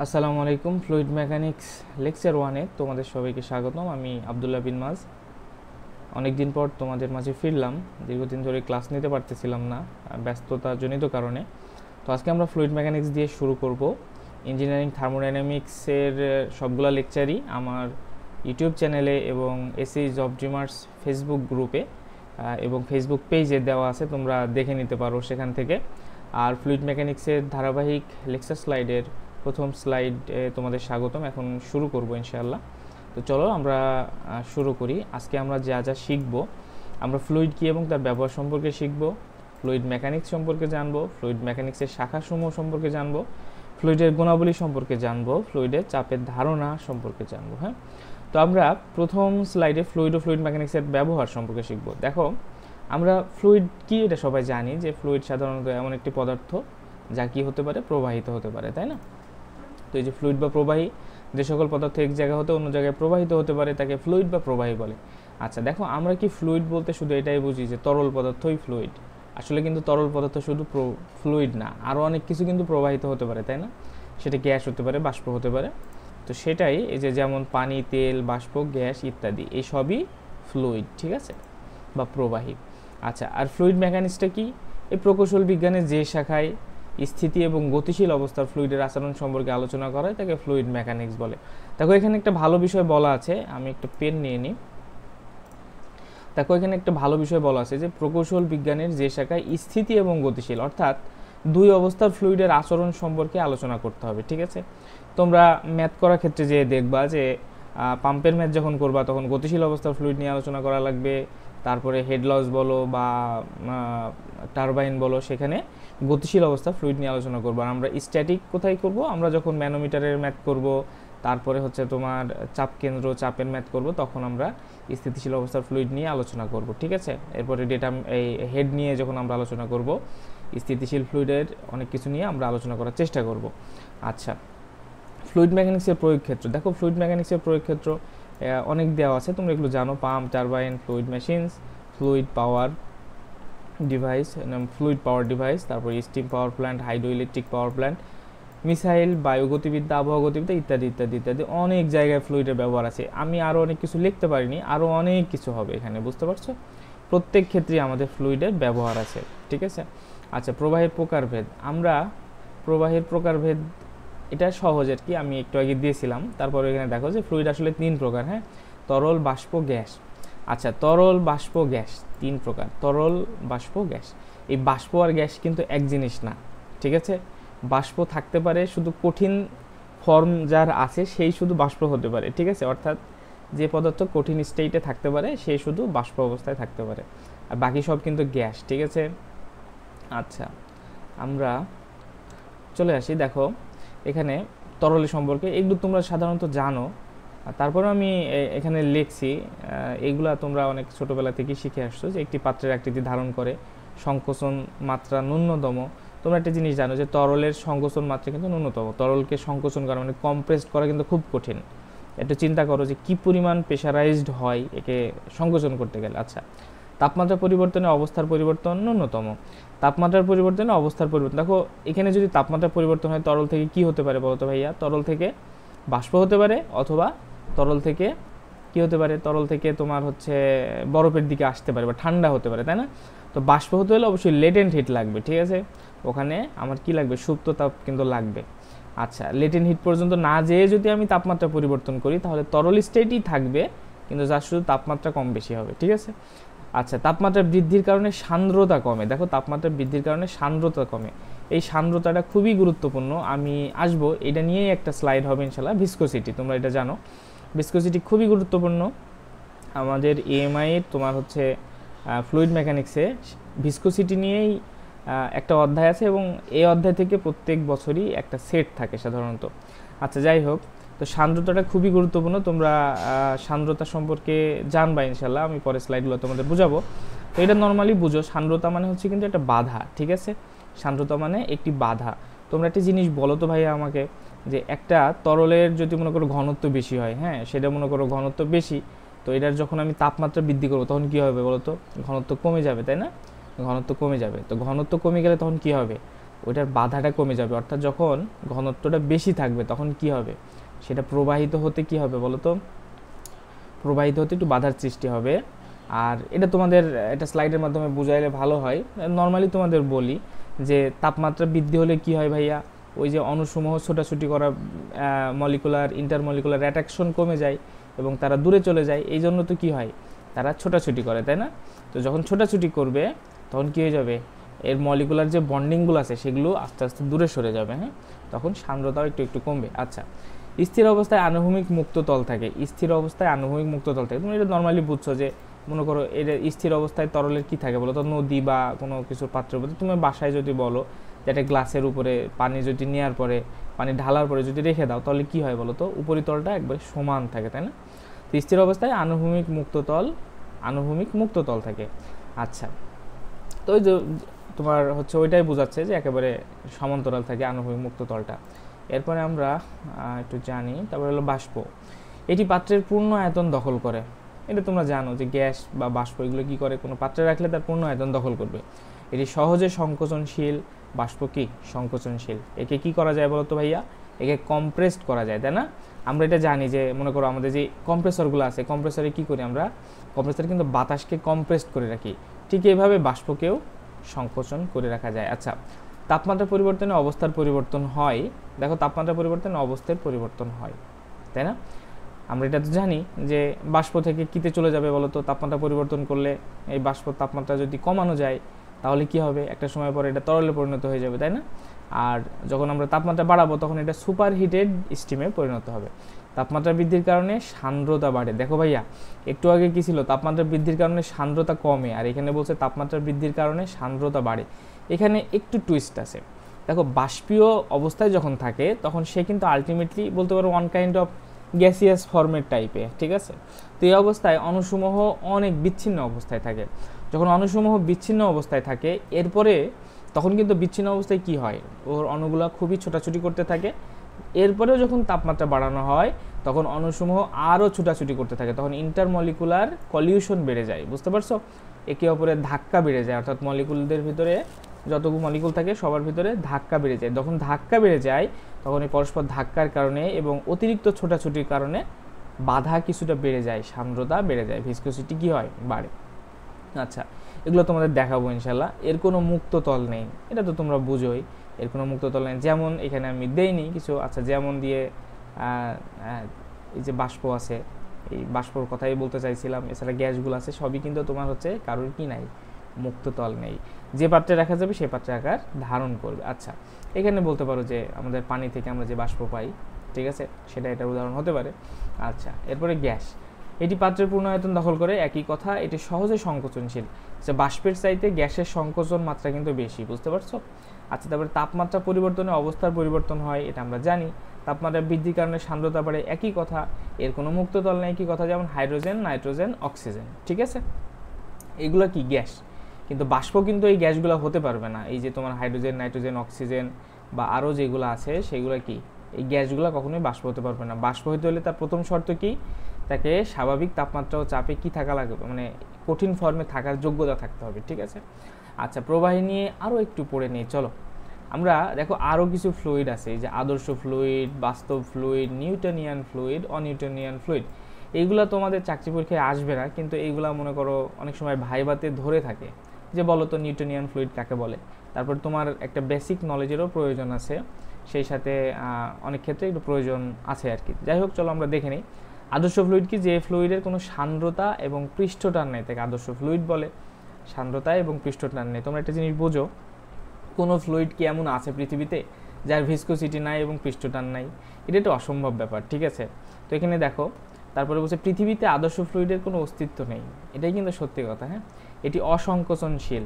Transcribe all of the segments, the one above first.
আসসালামু আলাইকুম। Fluid mechanics lecture 1-এ তোমাদের সবাইকে স্বাগতম। আমি আব্দুল্লাহ বিন মাজ। অনেক দিন পর তোমাদের মাঝে ফিরলাম। দীর্ঘদিন ধরে ক্লাস নিতে পারতেছিলাম না ব্যস্ততাজনিত কারণে। তো আজকে আমরা ফ্লুইড মেকানিক্স দিয়ে শুরু করব। ইঞ্জিনিয়ারিং থার্মোডাইনামিক্সের সবগুলা লেকচারই আমার ইউটিউব চ্যানেলে এবং এসএই জব ড্রিমার্স ফেসবুক গ্রুপে এবং ফেসবুক পেজে দেওয়া আছে, তোমরা দেখে নিতে পারো সেখান থেকে। আর ফ্লুইড মেকানিক্সের ধারাবাহিক লেকচার স্লাইডের প্রথম স্লাইড তোমাদের স্বাগতম। এখন শুরু করব ইনশাআল্লাহ। তো চলো আমরা শুরু করি। আজকে আমরা যা যা শিখব, আমরা ফ্লুইড কী এবং তার ব্যবহার সম্পর্কে শিখব, ফ্লুইড মেকানিক্স সম্পর্কে জানবো, ফ্লুইড মেকানিক্সের শাখাসমূহ সম্পর্কে জানবো, ফ্লুইডের গুণাবলী সম্পর্কে জানবো, ফ্লুইডের চাপের ধারণা সম্পর্কে জানবো। হ্যাঁ, তো আমরা প্রথম স্লাইডে ফ্লুইড ও ফ্লুইড মেকানিক্সের ব্যবহার সম্পর্কে শিখব। দেখো, আমরা ফ্লুইড কি এটা সবাই জানি যে ফ্লুইড সাধারণত এমন একটি পদার্থ যা কি হতে পারে, প্রবাহিত হতে পারে, তাই না? তো এই যে ফ্লুইড বা প্রবাহী, যে সকল পদার্থ এক জায়গা হতে অন্য জায়গায় প্রবাহিত হতে পারে তাকে ফ্লুইড বা প্রবাহী বলে। আচ্ছা দেখো, আমরা কি ফ্লুইড বলতে শুধু এটাই বুঝি যে তরল পদার্থই ফ্লুইড? আসলে কিন্তু তরল পদার্থ শুধু ফ্লুইড না, আরও অনেক কিছু কিন্তু প্রবাহিত হতে পারে, তাই না? সেটা গ্যাস হতে পারে, বাষ্প হতে পারে। তো সেটাই এই যে যেমন পানি, তেল, বাষ্প, গ্যাস ইত্যাদি, এই সবই ফ্লুইড, ঠিক আছে, বা প্রবাহী। আচ্ছা, আর ফ্লুইড মেকানিক্সটা কি? এই প্রকৌশল বিজ্ঞানের যে শাখায় স্থিতি এবং গতিশীল অবস্থার ফ্লুইডের আচরণ সম্পর্কে আলোচনা করা হয় তাকে ফ্লুইড মেকানিক্স বলে। দেখো এখানে একটা ভালো বিষয় বলা আছে, আমি একটা পেন নিয়ে নিই। দেখো এখানে একটা ভালো বিষয় বলা আছে যে প্রকৌশল বিজ্ঞানের যে শাখায় স্থিতি এবং গতিশীল, অর্থাৎ দুই অবস্থার ফ্লুইডের আচরণ সম্পর্কে আলোচনা করতে হবে, ঠিক আছে? তোমরা ম্যাথ করার ক্ষেত্রে যে দেখবা যে পাম্পের ম্যাথ যখন করবা তখন গতিশীল অবস্থার ফ্লুইড নিয়ে আলোচনা করা লাগবে। তারপরে হেড লস বলো বা টারবাইন বলো, সেখানে গতিশীল অবস্থা ফ্লুইড নিয়ে আলোচনা করবো। আর আমরা স্ট্যাটিক কোথায় করব? আমরা যখন ম্যানোমিটারের ম্যাথ করব, তারপরে হচ্ছে তোমার চাপ কেন্দ্র, চাপের ম্যাথ করব, তখন আমরা স্থিতিশীল অবস্থার ফ্লুইড নিয়ে আলোচনা করব, ঠিক আছে? এরপরে ডেটা এই হেড নিয়ে যখন আমরা আলোচনা করব, স্থিতিশীল ফ্লুইডের অনেক কিছু নিয়ে আমরা আলোচনা করার চেষ্টা করব। আচ্ছা, ফ্লুইড মেকানিক্সের প্রয়োগ ক্ষেত্র। দেখো ফ্লুইড মেকানিক্সের প্রয়োগ ক্ষেত্র অনেক দেওয়া আছে, তোমরা এগুলো জানো। Pump, turbine, fluid machines, fluid power device, fluid power device, তারপর steam power plant, hydroelectric power plant, missile, বায়ুগতিবিদ্যা, আবহাওয়া গতিবিদ্যা ইত্যাদি ইত্যাদি ইত্যাদি। অনেক জায়গায় ফ্লুইডের ব্যবহার আছে। আমি আরও অনেক কিছু লিখতে পারিনি, আরও অনেক কিছু হবে এখানে, বুঝতে পারছো? প্রত্যেক ক্ষেত্রেই আমাদের ফ্লুইডের ব্যবহার আছে, ঠিক আছে? আচ্ছা, প্রবাহের প্রকারভেদ। আমরা প্রবাহের প্রকারভেদ এটা সহজ আর কি, আমি একটু আগে দিয়েছিলাম। তারপরে এখানে দেখো যে ফ্লুইড আসলে 3 প্রকার। হ্যাঁ, তরল, বাষ্প, গ্যাস। আচ্ছা, তরল, বাষ্প, গ্যাস 3 প্রকার। তরল, বাষ্প, গ্যাস। এই বাষ্প আর গ্যাস কিন্তু এক জিনিস না, ঠিক আছে? বাষ্প থাকতে পারে, শুধু কঠিন ফর্ম যার আছে সেই শুধু বাষ্প হতে পারে, ঠিক আছে? অর্থাৎ যে পদার্থ কঠিন স্টেটে থাকতে পারে সেই শুধু বাষ্প অবস্থায় থাকতে পারে, আর বাকি সব কিন্তু গ্যাস, ঠিক আছে? আচ্ছা, আমরা চলে আসি। দেখো এখানে তরলের সম্পর্কে এগুলো তোমরা সাধারণত জানো, তারপরে আমি এখানে লিখছি। এগুলা তোমরা অনেক ছোটোবেলা থেকেই শিখে আসছো যে একটি পাত্রের আকৃতি ধারণ করে, সংকোচন মাত্রা ন্যূনতম। তোমরা একটা জিনিস জানো যে তরলের সংকোচন মাত্রা কিন্তু ন্যূনতম। তরলকে সংকোচন করা মানে কম্প্রেসড করা কিন্তু খুব কঠিন। একটু চিন্তা করো যে কী পরিমাণ প্রেশারাইজড হয় একে সংকোচন করতে গেলে। আচ্ছা, তাপমাত্রা পরিবর্তনে অবস্থার পরিবর্তন ন্যূনতম। তাপমাত্রার পরিবর্তনে অবস্থার পরিবর্তন। দেখো এখানে যদি তাপমাত্রা পরিবর্তন হয়, তরল থেকে কি হতে পারে বলো তো ভাইয়া? তরল থেকে বাষ্প হতে পারে, অথবা তরল থেকে কি হতে পারে? তরল থেকে তোমার হচ্ছে বরফের দিকে আসতে পারে বা ঠান্ডা হতে পারে, তাই না? তো বাষ্প হতে হলে অবশ্যই লেটেন্ট হিট লাগবে, ঠিক আছে? ওখানে আমার কি লাগবে? সুপ্ত তাপ কিন্তু লাগবে। আচ্ছা, লেটেন্ট হিট পর্যন্ত না যেয়ে যদি আমি তাপমাত্রা পরিবর্তন করি তাহলে তরল স্টেটই থাকবে, কিন্তু যার শুধু তাপমাত্রা কম বেশি হবে, ঠিক আছে? আচ্ছা, তাপমাত্রা বৃদ্ধির কারণে সান্দ্রতা কমে। দেখো তাপমাত্রা বৃদ্ধির কারণে সান্দ্রতা কমে। এই সান্দ্রতাটা খুবই গুরুত্বপূর্ণ, আমি আসবো, এটা নিয়েই একটা স্লাইড হবে ইনশাল্লাহ। ভিসকোসিটি, তোমরা এটা জানো, ভিসকোসিটি খুবই গুরুত্বপূর্ণ আমাদের এএমআই এর। তোমার হচ্ছে ফ্লুইড মেকানিক্সে ভিসকোসিটি নিয়েই একটা অধ্যায় আছে, এবং এই অধ্যায় থেকে প্রত্যেক বছরই একটা সেট থাকে সাধারণত। আচ্ছা, যাই হোক, তো সান্দ্রতাটা খুবই গুরুত্বপূর্ণ। তোমরা সান্দ্রতা সম্পর্কে জানবা ইনশাল্লাহ, আমি পরে স্লাইডগুলো তোমাদের বুঝাবো। তো এটা নর্মালি বুঝো, সান্দ্রতা মানে হচ্ছে কিন্তু একটা বাধা, ঠিক আছে? সান্দ্রতা মানে একটি বাধা। তোমরা একটা জিনিস বলো তো ভাইয়া আমাকে, যে একটা তরলের যদি মনে করো ঘনত্ব বেশি হয়, হ্যাঁ, সেটা মনে করো ঘনত্ব বেশি, তো এটার যখন আমি তাপমাত্রা বৃদ্ধি করবো তখন কী হবে বলো তো? ঘনত্ব কমে যাবে, তাই না? ঘনত্ব কমে যাবে। তো ঘনত্ব কমে গেলে তখন কী হবে? ওইটার বাধাটা কমে যাবে, অর্থাৎ যখন ঘনত্বটা বেশি থাকবে তখন কি হবে, সেটা প্রবাহিত হতে কি হবে বলো তো, প্রবাহিত হতে একটু বাধার সৃষ্টি হবে। আর এটা তোমাদের এটা স্লাইডের মাধ্যমে বুঝাইলে ভালো হয়। নর্মালি তোমাদের বলি যে তাপমাত্রা বৃদ্ধি হলে কি হয় ভাইয়া, ওই যে অণুসমূহ ছোটাছুটি করা, মলিকুলার ইন্টারমলিকুলার অ্যাট্রাকশন কমে যায় এবং তারা দূরে চলে যায়, এই জন্য তো কি হয়, তারা ছোটাছুটি করে, তাই না? তো যখন ছোটাছুটি করবে তখন কী হয়ে যাবে, এর মলিকুলার যে বন্ডিংগুলো আছে সেগুলো আস্তে আস্তে দূরে সরে যাবে, হ্যাঁ, তখন সান্দ্রতাও একটু একটু কমবে। আচ্ছা, স্থির অবস্থায় আনুভূমিক মুক্ত তল থাকে, স্থির অবস্থায় আনুভূমিক মুক্ত তল থাকে, তুমি এটা নর্মালি বুঝছো যে মনে করো এটা স্থির অবস্থায় তরলের কি থাকে বলো তো, নদী বা কোনো কিছুর পাত্রের উপরে তুমি বাসায় যদি বলো যে একটা গ্লাসের উপরে পানি যদি নেওয়ার পরে, পানি ঢালার পরে যদি রেখে দাও তাহলে কি হয় বলো তো, উপরিতলটা একবার সমান থাকে, তাই না? তো স্থির অবস্থায় আনুভূমিক মুক্ত তল থাকে। আচ্ছা, তো ওই যে তোমার হচ্ছে ওইটাই বোঝাচ্ছে যে একেবারে সমান্তরাল থাকে আনুভূমিক মুক্ত তলটা। এরপরে আমরা একটু জানি, তারপরে হলো বাষ্প। এটি পাত্রের পূর্ণ আয়তন দখল করে, এটা তোমরা জানো যে গ্যাস বা বাষ্প এগুলো কী করে, কোনো পাত্রে রাখলে তার পূর্ণ আয়তন দখল করবে। এটি সহজে সংকোচনশীল, বাষ্প কি সংকোচনশীল। একে কি করা যায় বলো তো ভাইয়া, একে কম্প্রেসড করা যায়, তাই না? আমরা এটা জানি যে মনে করো আমাদের যে কম্প্রেসরগুলো আছে, কম্প্রেসরে কি করি আমরা, কম্প্রেসরে কিন্তু বাতাসকে কম্প্রেসড করে রাখি, ঠিক এইভাবে বাষ্পকেও সংকোচন করে রাখা যায়। আচ্ছা, তাপমাত্রা পরিবর্তনে অবস্থার পরিবর্তন হয়, দেখো তাপমাত্রা পরিবর্তনে অবস্থার পরিবর্তন হয়, তাই না? আমরা এটা তো জানি যে বাষ্প থেকে কিতে চলে যাবে বলো তো, তাপমাত্রা পরিবর্তন করলে এই বাষ্প তাপমাত্রা যদি কমানো যায় তাহলে কি হবে, একটা সময় পরে এটা তরলে পরিণত হয়ে যাবে, তাই না? আর যখন আমরা তাপমাত্রা বাড়াবো তখন এটা সুপার হিটেড স্টিমে পরিণত হবে। তাপমাত্রা বৃদ্ধির কারণে সান্দ্রতা বাড়ে, দেখো ভাইয়া একটু আগে কি ছিল, তাপমাত্রা বৃদ্ধির কারণে সান্দ্রতা কমে, আর এখানে বলছে তাপমাত্রা বৃদ্ধির কারণে সান্দ্রতা বাড়ে। এখানে একটু টুইস্ট আছে, দেখো বাষ্পীয় অবস্থায় যখন থাকে তখন সে কিন্তু আলটিমেটলি বলতে পারো one kind of gaseous format টাইপে, ঠিক আছে? তো এই অবস্থায় অণুসমূহ অনেক বিচ্ছিন্ন অবস্থায় থাকে। যখন অণুসমূহ বিচ্ছিন্ন অবস্থায় থাকে এরপরে তখন কিন্তু বিচ্ছিন্ন অবস্থায় কি হয়, ওর অণুগুলো খুবই ছোটাছুটি করতে থাকে। এরপরেও যখন তাপমাত্রা বাড়ানো হয় তখন অণুসমূহ আরও ছোটাছুটি করতে থাকে, তখন ইন্টারমলিকুলার কলিউশন বেড়ে যায়, বুঝতে পারছো? একে অপরের ধাক্কা বেড়ে যায়, অর্থাৎ মলিকুলদের ভিতরে যতগুলো মলিকুল থাকে সবার ভিতরে ধাক্কা বেড়ে যায়। যখন ধাক্কা বেড়ে যায় তখন এই পরস্পর ধাক্কার কারণে এবং অতিরিক্ত ছোটাছুটির কারণে বাধা কিছুটা বেড়ে যায়, সান্দ্রতা বেড়ে যায়, ভিসকোসিটি কি হয়, বাড়ে। আচ্ছা, এগুলো তোমাদের দেখাবো ইনশাল্লাহ। এর কোনো মুক্ত তল নেই, এটা তো তোমরা বুঝোই, এর কোনো মুক্ত তল নেই। যেমন এখানে আমি দেইনি কিছু, আচ্ছা যেমন দিয়ে এই যে বাষ্প আছে, এই বাষ্পর কথাই বলতে চাইছিলাম, এছাড়া গ্যাসগুলো আছে, সবই কিন্তু তোমার হচ্ছে কারোর কি নাই, মুক্ত তল নেই। যে পাত্রে রাখা যাবে সে পাত্রে আকার ধারণ করবে। আচ্ছা, এখানে বলতে পারো যে আমাদের পানি থেকে আমরা যে বাষ্প পাই, ঠিক আছে, সেটা এটার উদাহরণ হতে পারে। আচ্ছা, এরপরে গ্যাস। এটি পাত্রের পূর্ণ আয়তন দখল করে, একই কথা, এটি সহজে সংকোচনশীল। যে বাষ্পের চাইতে গ্যাসের সংকোচন মাত্রা কিন্তু বেশি, বুঝতে পারছো? আচ্ছা, তারপরে তাপমাত্রা পরিবর্তনে অবস্থার পরিবর্তন হয়, এটা আমরা জানি। তাপমাত্রা বৃদ্ধির কারণে সান্দ্রতা বাড়ে, একই কথা। এর কোনো মুক্ত তল নেই, একই কথা, যেমন হাইড্রোজেন, নাইট্রোজেন, অক্সিজেন, ঠিক আছে? এগুলো কি গ্যাস, কিন্তু বাষ্প কিন্তু এই গ্যাসগুলো হতে পারবে না। এই যে তোমার হাইড্রোজেন, নাইট্রোজেন, অক্সিজেন বা আরও যেগুলো আছে সেগুলো কি, এই গ্যাসগুলো কখনোই বাষ্প হতে পারবে না। বাষ্প হতে হলে তার প্রথম শর্ত কি, তাকে স্বাভাবিক তাপমাত্রা ও চাপে কি থাকা লাগবে, মানে কঠিন ফর্মে থাকার যোগ্যতা থাকতে হবে, ঠিক আছে? আচ্ছা, প্রবাহী নিয়ে আরও একটু পড়ে নিই, চলো। আমরা দেখো আরও কিছু ফ্লুইড আছে, এই যে আদর্শ ফ্লুইড, বাস্তব ফ্লুইড, নিউটনিয়ান ফ্লুইড, অনিউটনিয়ান ফ্লুইড। এইগুলা তোমাদের চাকরি পরীক্ষায় আসবে না, কিন্তু এইগুলা মনে করো অনেক সময় ভাইভাতে ধরে থাকে যে বলো তো নিউটনিয়ান ফ্লুইড কাকে বলে। তারপর তোমার একটা বেসিক নলেজেরও প্রয়োজন আছে, সেই সাথে অনেক ক্ষেত্রে একটু প্রয়োজন আছে আর কি। যাই হোক, চলো আমরা দেখে নিই। আদর্শ ফ্লুইড কি, যে ফ্লুইডের কোনো সান্দ্রতা এবং পৃষ্ঠটান নেই তাকে আদর্শ ফ্লুইড বলে। সান্দ্রতা এবং পৃষ্ঠটান নেই। তোমরা একটা জিনিস বোঝো, কোনো ফ্লুইড কি এমন আছে পৃথিবীতে যার ভিসকোসিটি নাই এবং পৃষ্ঠটান নাই? এটা একটা অসম্ভব ব্যাপার, ঠিক আছে? তো এখানে দেখো, তারপরে বলছে পৃথিবীতে আদর্শ ফ্লুইডের কোনো অস্তিত্ব নেই, এটাই কিন্তু সত্যি কথা। হ্যাঁ, এটি অসংকোচনশীল।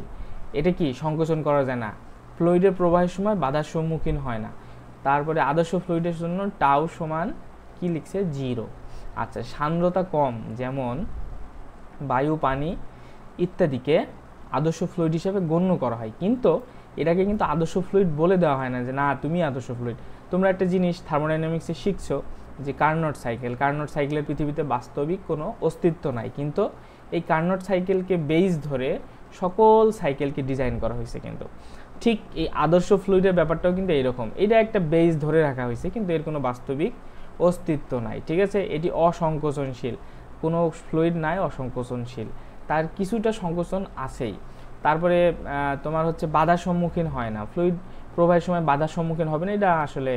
এটা কি, সংকোচন করা যায় না, ফ্লুইডের প্রবাহের সময় বাধার সম্মুখীন হয় না। তারপরে আদর্শ ফ্লুইডের জন্য টাউ সমান কি লিখছে, 0। আচ্ছা, সান্দ্রতা কম, যেমন বায়ু, পানি ইত্যাদিকে আদর্শ ফ্লুইড হিসেবে গণ্য করা হয়, কিন্তু এটাকে কিন্তু আদর্শ ফ্লুইড বলে দেওয়া হয় না যে না তুমি আদর্শ ফ্লুইড। তোমরা একটা জিনিস থার্মোডাইনামিক্সে শিখছো যে কার্নোট সাইকেল, কার্নোট সাইকেলের পৃথিবীতে বাস্তবিক কোনো অস্তিত্ব নাই, কিন্তু এই কার্নোট সাইকেলকে বেস ধরে সকল সাইকেলকে ডিজাইন করা হয়েছে কিন্তু। ঠিক এই আদর্শ ফ্লুইডের ব্যাপারটাও কিন্তু এইরকম, এটা একটা বেস ধরে রাখা হয়েছে কিন্তু এর কোনো বাস্তবিক অস্তিত্ব নাই, ঠিক আছে। এটি অসংকোচনশীল, কোনো ফ্লুইড নাই অসংকোচনশীল, তার কিছুটা সংকোচন আছেই। তারপরে তোমার হচ্ছে বাধার সম্মুখীন হয় না, ফ্লুইড প্রবাহের সময় বাধার সম্মুখীন হবে না, এটা আসলে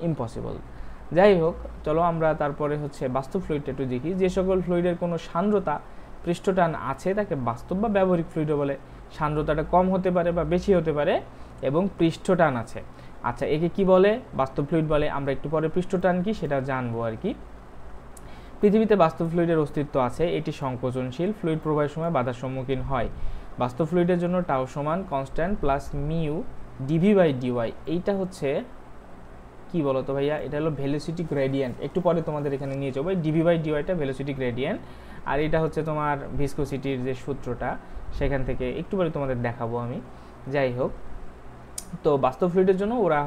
ইম্পসিবল। যাই হোক, চলো আমরা তারপরে হচ্ছে বাস্তব ফ্লুইডটা একটু দেখি। যে সকল ফ্লুইডের কোনো সান্দ্রতা পৃষ্ঠটান আছে তাকে বাস্তব বা ব্যবহারিক ফ্লুইডও বলে। সান্দ্রতাটা কম হতে পারে বা বেশি হতে পারে এবং পৃষ্ঠটান আছে। আচ্ছা, একে কি বলে? বাস্তব ফ্লুইড বলে। আমরা একটু পরে পৃষ্ঠটান কি সেটা জানবো আর কি। পৃথিবীতে বাস্তব ফ্লুইডের অস্তিত্ব আছে, এটি সংকোচনশীল, ফ্লুইড প্রবাহের সময় বাধার সম্মুখীন হয়। বাস্তব ফ্লুইডের জন্য টাউ সমান constant plus mu dv by dy. এইটা হচ্ছে কি বলতো ভাইয়া? এটা হলো ভেলোসিটি গ্রেডিয়েন্ট। একটু পরে তোমাদের এখানে নিয়ে যাবো। ডিভি বাই ডিওয়াইটা ভেলোসিটি গ্রেডিয়েন্ট, আর এটা হচ্ছে তোমার ভিসকোসিটির যে সূত্রটা, সেখান থেকে একটু পরে তোমাদের দেখাবো আমি। যাই হোক, তো বাস্তব ফ্লুইডের জন্য ওরা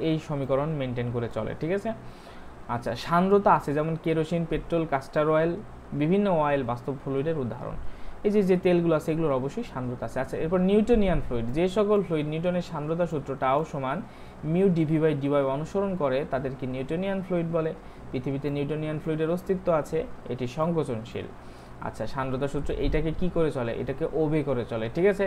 এই সমীকরণ মেনটেন করে চলে, ঠিক আছে। আচ্ছা, সান্দ্রতা আছে, যেমন কেরোসিন, পেট্রোল, কাস্টার অয়েল, বিভিন্ন অয়েল বাস্তব ফ্লুইডের উদাহরণ। এই যে তেলগুলো আছে এগুলোর অবশ্যই সান্দ্রতা আছে। আচ্ছা, এরপর নিউটনিয়ান ফ্লুইড। যে সকল ফ্লুইড নিউটনের সান্দ্রতা সূত্র টাও সমান মিউ ডিভি বাই ডিওয়াই অনুসরণ করে তাদেরকে নিউটনিয়ান ফ্লুইড বলে। পৃথিবীতে নিউটনিয়ান ফ্লুইডের অস্তিত্ব আছে, এটি সংকোচনশীল। আচ্ছা, সান্দ্রতা সূত্র এইটাকে কি করে চলে? এটাকে ওবে করে চলে, ঠিক আছে।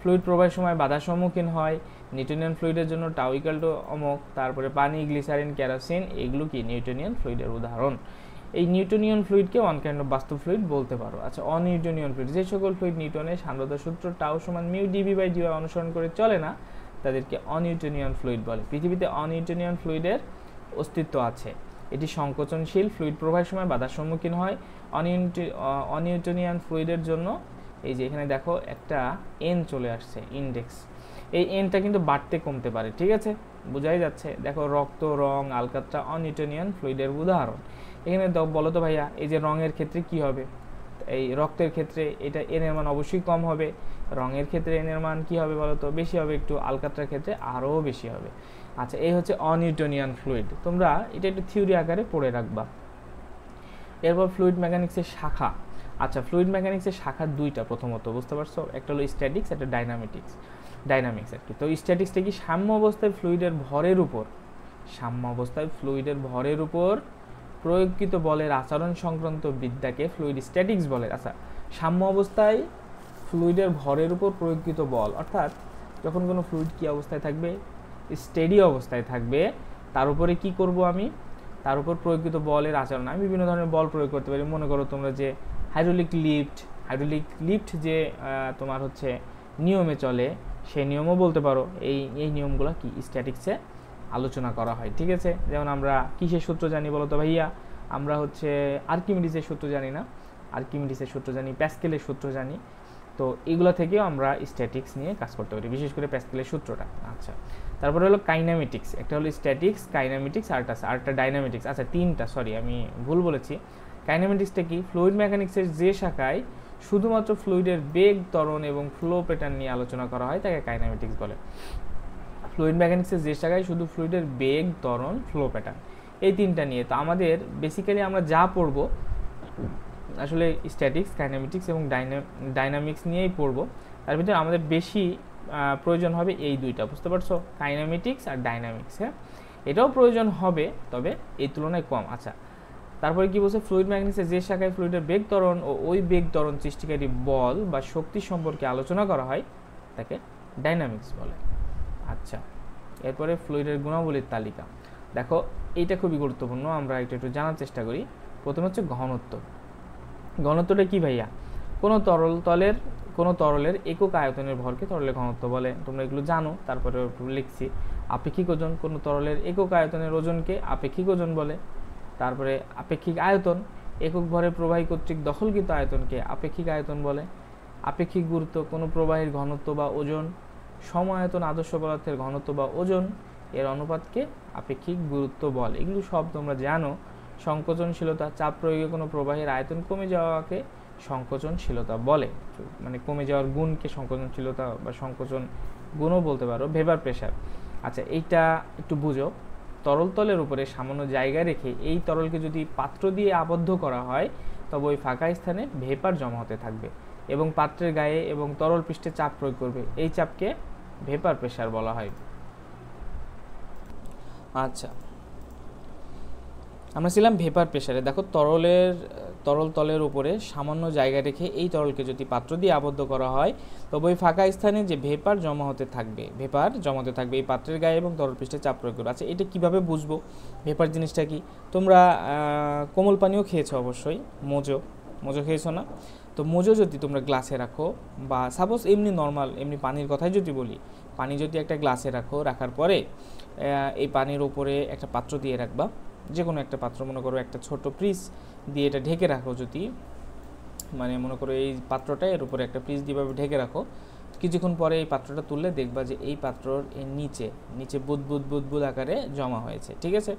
ফ্লুইড প্রবাহের সময় বাধার সম্মুখীন হয়। নিউটনিয়ান ফ্লুইডের জন্য টাউ ইকুয়াল টু অমক। তারপরে পানি, গ্লিসারিন, কেরোসিন, এগুলো কি নিউটনিয়ান ফ্লুইডের উদাহরণ। এই নিউটনিয়ান ফ্লুইডকে ওয়ান কাইন্ড অফ বাস্তব ফ্লুইড বলতে পারো। আচ্ছা, অনিউটনিয়ান ফ্লুইড। যে সকল ফ্লুইড নিউটনের সান্দ্রতা সূত্র টাউ সমান মিউ ডিভি বাই ডিওয়াই অনুসরণ করে চলে না তাদেরকে অনিউটনিয়ান ফ্লুইড বলে। পৃথিবীতে অনিউটনিয়ান ফ্লুইডের অস্তিত্ব আছে, এটি সংকোচনশীল, ফ্লুইড প্রবাহের সময় বাধার সম্মুখীন হয়। অনিউটনিয়ান ফ্লুইডের জন্য এই যে এখানে দেখো একটা এন চলে আসছে, ইন্ডেক্স। এই এনটা কিন্তু বাড়তে কমতে পারে, ঠিক আছে, বোঝাই যাচ্ছে। দেখো, রক্ত, রং, আলকাতরা অনিউটনিয়ান ফ্লুইডের উদাহরণ। এখানে বলো তো ভাইয়া, এই যে রঙের ক্ষেত্রে কি হবে? এই রক্তের ক্ষেত্রে এটা এন এর মান অবশ্যই কম হবে, রঙের ক্ষেত্রে এন এর মান কি হবে বলো তো? বেশি হবে একটু, আলকাতরার ক্ষেত্রে আরও বেশি হবে। আচ্ছা, এই হচ্ছে অনিউটনিয়ান ফ্লুইড, তোমরা এটা একটু থিওরি আকারে পড়ে রাখবা। এরপর ফ্লুইড মেকানিক্সের শাখা। আচ্ছা, ফ্লুইড মেকানিক্সের শাখা দুইটা, প্রথমত বুঝতে পারছো, একটা হলো স্ট্যাটিক্স, একটা ডাইনামিক্স আর কি। তো স্ট্যাটিক্সটা কি? সাম্য অবস্থায় ফ্লুইডের ভরের উপর প্রয়োগকৃত বলের আচরণ সংক্রান্ত বিদ্যাকে ফ্লুইড স্ট্যাটিক্স বলে। আচ্ছা, সাম্য অবস্থায় ফ্লুইডের ভরের উপর প্রয়োগকৃত বল, অর্থাৎ যখন কোনো ফ্লুইড কি অবস্থায় থাকবে? স্টেডি অবস্থায় থাকবে, তার উপরে কি করব আমি? তার উপর প্রয়োগকৃত বলের আচরণ। আমি বিভিন্ন ধরনের বল প্রয়োগ করতে পারি। মনে করো তোমরা যে হাইড্রোলিক লিফট যে তোমার হচ্ছে নিয়মে চলে, সেই নিয়মও বলতে পারো। এই নিয়মগুলো কি স্ট্যাটিক্সে আলোচনা করা হয়, ঠিক আছে। যেমন আমরা কিসের সূত্র জানি বলো তো ভাইয়া? আমরা হচ্ছে আর্কিমিডিসের সূত্র জানি না, প্যাসকেলের সূত্র জানি। তো এগুলো থেকেও আমরা স্ট্যাটিক্স নিয়ে কাজ করতে পারি, বিশেষ করে প্যাসকেলের সূত্রটা। আচ্ছা, তারপরে হলো কাইনামেটিক্স। একটা হলো স্ট্যাটিক্স, কাইনামেটিক্স, আরেকটা ডাইনামেটিক্স। আচ্ছা, তিনটা, সরি আমি ভুল বলেছি। কাইনামেটিক্সটা কি? ফ্লুইড মেকানিক্সের যে শাখায় শুধুমাত্র ফ্লুইডের বেগ, ত্বরণ এবং ফ্লো প্যাটার্ন নিয়ে আলোচনা করা হয় তাকে কাইনামেটিক্স বলে। ফ্লুইড মেকানিক্সের যে শাখায় শুধু ফ্লুইডের বেগ, ত্বরণ, ফ্লো প্যাটার্ন, এই তিনটা নিয়ে। তো আমাদের বেসিক্যালি আমরা যা পড়বো আসলে স্ট্যাটিক্স, কাইনেমেটিক্স এবং ডাইনামিক্স নিয়েই পড়বো। তার ভিতরে আমাদের বেশি প্রয়োজন হবে এই দুইটা, বুঝতে পারছো, কাইনেমেটিক্স আর ডাইনামিক্স। হ্যাঁ, এটাও প্রয়োজন হবে, তবে এই তুলনায় কম। আচ্ছা, তারপরে কি বলছে? ফ্লুইড মেকানিক্সের যে শাখায় ফ্লুইডের বেগ, ত্বরণ ও ওই বেগ, ত্বরণ সৃষ্টিকারী বল বা শক্তি সম্পর্কে আলোচনা করা হয় তাকে ডাইনামিক্স বলে। আচ্ছা, এরপরে ফ্লুইডের গুণাবলীর তালিকা। দেখো, এইটা খুবই গুরুত্বপূর্ণ, আমরা একটু জানার চেষ্টা করি। প্রথমে হচ্ছে ঘনত্ব। ঘনত্বটা কি ভাইয়া? কোনো তরলের একক আয়তনের ভরকে তরলের ঘনত্ব বলে। তোমরা এগুলো জানো, তারপরে লিখছি। আপেক্ষিক ওজন, কোনো তরলের একক আয়তনের ওজনকে আপেক্ষিক ওজন বলে। তারপরে আপেক্ষিক আয়তন, একক ভরে প্রবাহী কর্তৃক দখলকৃত আয়তনকে আপেক্ষিক আয়তন বলে। আপেক্ষিক গুরুত্ব, কোনো প্রবাহীর ঘনত্ব বা ওজন সম আয়তন আদর্শ পদার্থের ঘনত্ব বা ওজন এর অনুপাতকে আপেক্ষিক গুরুত্ব বলে। এগুলো সব তোমরা জানো। সংকোচনশীলতা, চাপ প্রয়োগে কোনো প্রবাহের আয়তন কমে যাওয়াকে সংকোচনশীলতা বলে, মানে কমে যাওয়ার গুণকে সংকোচনশীলতা বা সংকোচন গুণও বলতে পারো। Vapour pressure. আচ্ছা, এইটা একটু বুঝো। তরল তলের উপরে সামান্য জায়গা রেখে এই তরলকে যদি পাত্র দিয়ে আবদ্ধ করা হয়, তবে ওই ফাঁকা স্থানে ভেপার জমা হতে থাকবে এবং পাত্রের গায়ে এবং তরল পৃষ্ঠে চাপ প্রয়োগ করবে। এই চাপকে ভেপার প্রেসার বলা হয়। আচ্ছা, আমরা ছিলাম ভেপার প্রেসারে। দেখো তরল তলের উপরে সামান্য জায়গা রেখে এই তরলকে যদি পাত্র দিয়ে আবদ্ধ করা হয় তবে ওই ফাঁকা স্থানে যে ভেপার জমাতে থাকবে এই পাত্রের গায়ে এবং তরল পৃষ্ঠে চাপ প্রয়োগ করবে। আচ্ছা, এটা কিভাবে বুঝবো ভেপার জিনিসটা কি? তোমরা কোমল পানীয় খেয়েছো অবশ্যই, মোজো খেয়েছো না? তো মোজো যদি তোমরা গ্লাসে রাখো, বা সাপোজ এমনি নর্মাল এমনি পানির কথাই যদি বলি, পানি যদি একটা গ্লাসে রাখার পরে এই পানির ওপরে একটা পাত্র দিয়ে রাখবা, যে কোনো একটা পাত্র, মনে করো একটা ছোট পিস দিয়ে এটা ঢেকে রাখো। যদি মানে মনে করো এই পাত্রটা এর উপরে একটা পিস দিয়ে ঢেকে রাখো, কিছুক্ষণ পরে এই পাত্রটা তুললে দেখবা যে এই পাত্রর এর নিচে বুদবুদ আকারে জমা হয়েছে, ঠিক আছে?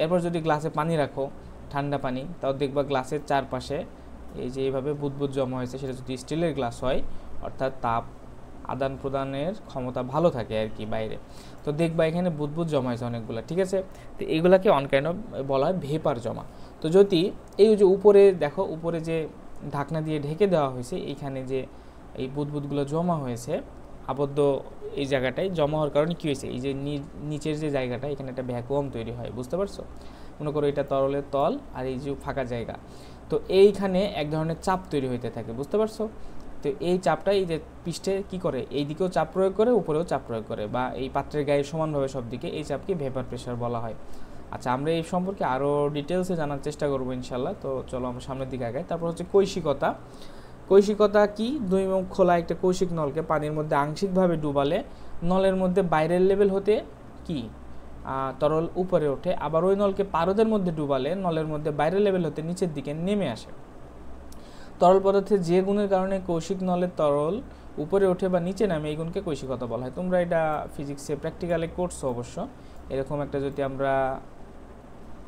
এরপর যদি গ্লাসে পানি রাখো, ঠান্ডা পানি, তাও দেখবা গ্লাসের চারপাশে এই যে এইভাবে বুদবুদ জমা হয়েছে। সেটা যদি স্টিলের গ্লাস হয়, অর্থাৎ তাপ আদান প্রদানের ক্ষমতা ভালো থাকে আর কি বাইরে, তো দেখবা এখানে বুদবুদ জমা হয়েছে অনেকগুলো, ঠিক আছে? তো এইগুলাকে অন কাইন্ড অফ বলা হয় ভেপার জমা। তো যদি এই যে উপরে দেখো, উপরে যে ঢাকনা দিয়ে ঢেকে দেওয়া হয়েছে, এইখানে যে এই বুদবুদগুলো জমা হয়েছে আবদ্ধ এই জায়গাটায় জমা হওয়ার কারণে কী হয়েছে, এই যে নিচের যে জায়গাটা, এখানে একটা ভ্যাকুয়াম তৈরি হয়, বুঝতে পারছো? মনে করো এটা তরলের তল আর এই যে ফাঁকা জায়গা, তো এইখানে এক ধরনের চাপ তৈরি হইতে থাকে, বুঝতে পারছো? তো এই চাপটা এই যে পৃষ্ঠে কী করে, এই দিকেও চাপ প্রয়োগ করে, উপরেও চাপ প্রয়োগ করে, বা এই পাত্রের গায়ে সমানভাবে সব দিকে, এই চাপকে ভেপার প্রেসার বলা হয়। আচ্ছা, আমরা এই সম্পর্কে আরও ডিটেলসে জানার চেষ্টা করবো ইনশাল্লাহ। তো চলো আমরা সামনের দিকে আগাই। তারপর হচ্ছে কৈশিকতা কি? দুই মুখ খোলা একটা কৌশিক নলকে পানির মধ্যে আংশিকভাবে ডুবালে নলের মধ্যে বাইরের লেভেল হতে কি তরল উপরে ওঠে, আবার ওই নলকে পারদের মধ্যে ডুবালে নলের মধ্যে বাইরের লেভেল হতে নিচের দিকে নেমে আসে। তরল পদার্থের যে গুণের কারণে কৌশিক নলের তরল উপরে ওঠে বা নিচে নামে, এই গুণকে কৈশিকতা বলা হয়। তোমরা এটা ফিজিক্সে প্র্যাকটিক্যালে করছো অবশ্য। এরকম একটা যদি আমরা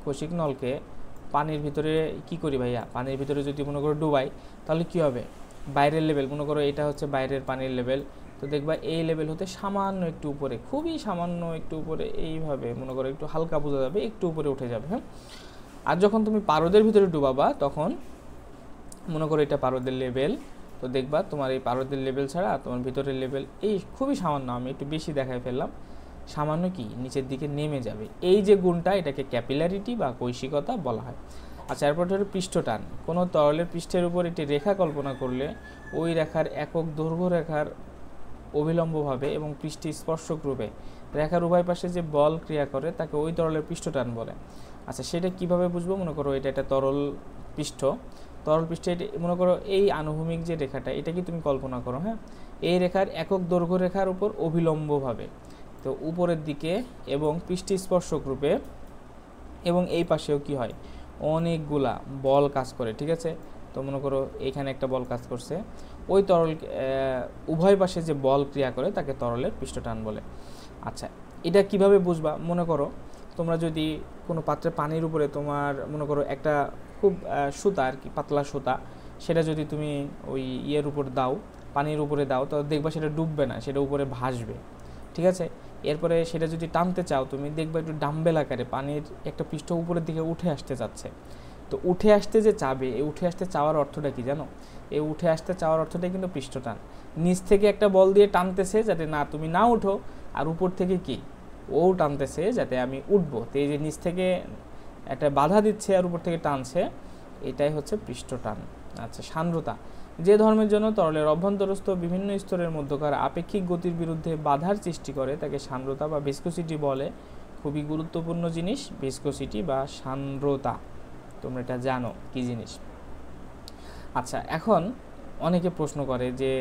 কৌশিক নলকে পানির ভিতরে কি করি ভাইয়া, পানির ভিতরে যদি মনে করো ডুবাই, তাহলে কি হবে, বাইরের লেভেল, মনে করো এটা হচ্ছে বাইরের পানির লেভেল, তো দেখবা এই লেভেল হতে সামান্য একটু উপরে, খুবই সামান্য একটু উপরে, এইভাবে মনে করো একটু হালকা বোঝা যাবে, একটু উপরে উঠে যাবে। হ্যাঁ, আর যখন তুমি পারদের ভিতরে ডুবাবা তখন মনে করো এটা পারদের লেভেল, তো দেখবা তোমার এই পারদের লেভেল ছাড়া তোমার ভিতরের লেভেল এই খুবই সামান্য, আমি একটু বেশি দেখাই ফেললাম, সামান্য কি নিচের দিকে নেমে যাবে। এই যে গুণটা, এটাকে ক্যাপিলারিটি বা কৈশিকতা বলা হয়। আচ্ছা, এরপর হলো পৃষ্ঠটান। কোনো তরলের পৃষ্ঠের উপর একটি রেখা কল্পনা করলে ওই রেখার একক দৈর্ঘ্য রেখার অবিলম্বভাবে এবং পৃষ্ঠে স্পর্শক রূপে রেখার উভয় পাশে যে বল ক্রিয়া করে তাকে ওই তরলের পৃষ্ঠটান বলে। আচ্ছা, সেটা কিভাবে বুঝবো? মনে করো এটা একটা তরল পৃষ্ঠে মনে করো এই আনুভূমিক যে রেখাটা, এটা কি তুমি কল্পনা করো। হ্যাঁ, এই রেখার একক দৈর্ঘ্য রেখার উপর অবিলম্বভাবে, তো উপরের দিকে এবং পৃষ্ঠে স্পর্শক রূপে, এবং এই পাশেও কি হয়, অনেকগুলা বল কাজ করে, ঠিক আছে? তো মনে করো এখানে একটা বল কাজ করছে, ওই তরল উভয় পাশে যে বল ক্রিয়া করে তাকে তরলের পৃষ্ঠটান বলে। আচ্ছা, এটা কিভাবে বুঝবা? মনে করো তোমরা যদি কোনো পাত্রে পানির উপরে তোমার মনে করো একটা খুব সুতা আর কি, পাতলা সুতা, সেটা যদি তুমি ওই ইয়ের উপর দাও, পানির উপরে দাও, তো দেখবা সেটা ডুববে না, সেটা উপরে ভাসবে, ঠিক আছে? এরপরে সেটা যদি টানতে চাও তুমি, দেখবা একটু ডাম্বেল আকারে পানির একটা পৃষ্ঠ উপরের দিকে উঠে আসতে যাচ্ছে। তো উঠে আসতে যে চাবে, এই উঠে আসতে চাওয়ার অর্থটা কি জানো? এই উঠে আসতে চাওয়ার অর্থটাই কিন্তু পৃষ্ঠটান। নিচ থেকে একটা বল দিয়ে টানতেছে যাতে না তুমি না উঠো, আর উপর থেকে কি ও টানতেছে যাতে আমি উঠবো। তো এই যে নিচ থেকে একটা বাধা দিচ্ছে আর উপর থেকে টানছে, এটাই হচ্ছে পৃষ্ঠটান। আচ্ছা, সান্দ্রতা। যে ধর্মের জন্য তরলের অভ্যন্তরস্থ বিভিন্ন স্তরের মধ্যকার আপেক্ষিক গতির বিরুদ্ধে বাধার সৃষ্টি করে তাকে সান্দ্রতা বা ভিসকোসিটি বলে। খুবই গুরুত্বপূর্ণ জিনিস ভিসকোসিটি বা সান্দ্রতা, তোমরা এটা জানো কি জিনিস। আচ্ছা, এখন অনেকে প্রশ্ন করে যে